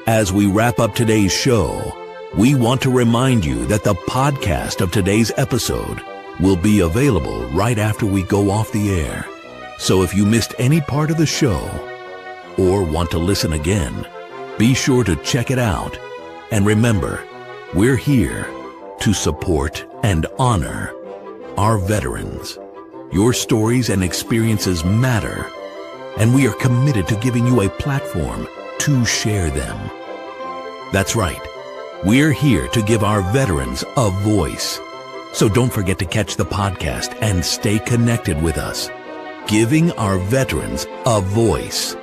As we wrap up today's show, we want to remind you that the podcast of today's episode will be available right after we go off the air. So if you missed any part of the show or want to listen again, be sure to check it out. And remember, we're here to support and honor our veterans. Your stories and experiences matter, and we are committed to giving you a platform to share them. That's right. We're here to give our veterans a voice. So don't forget to catch the podcast and stay connected with us. Giving our veterans a voice.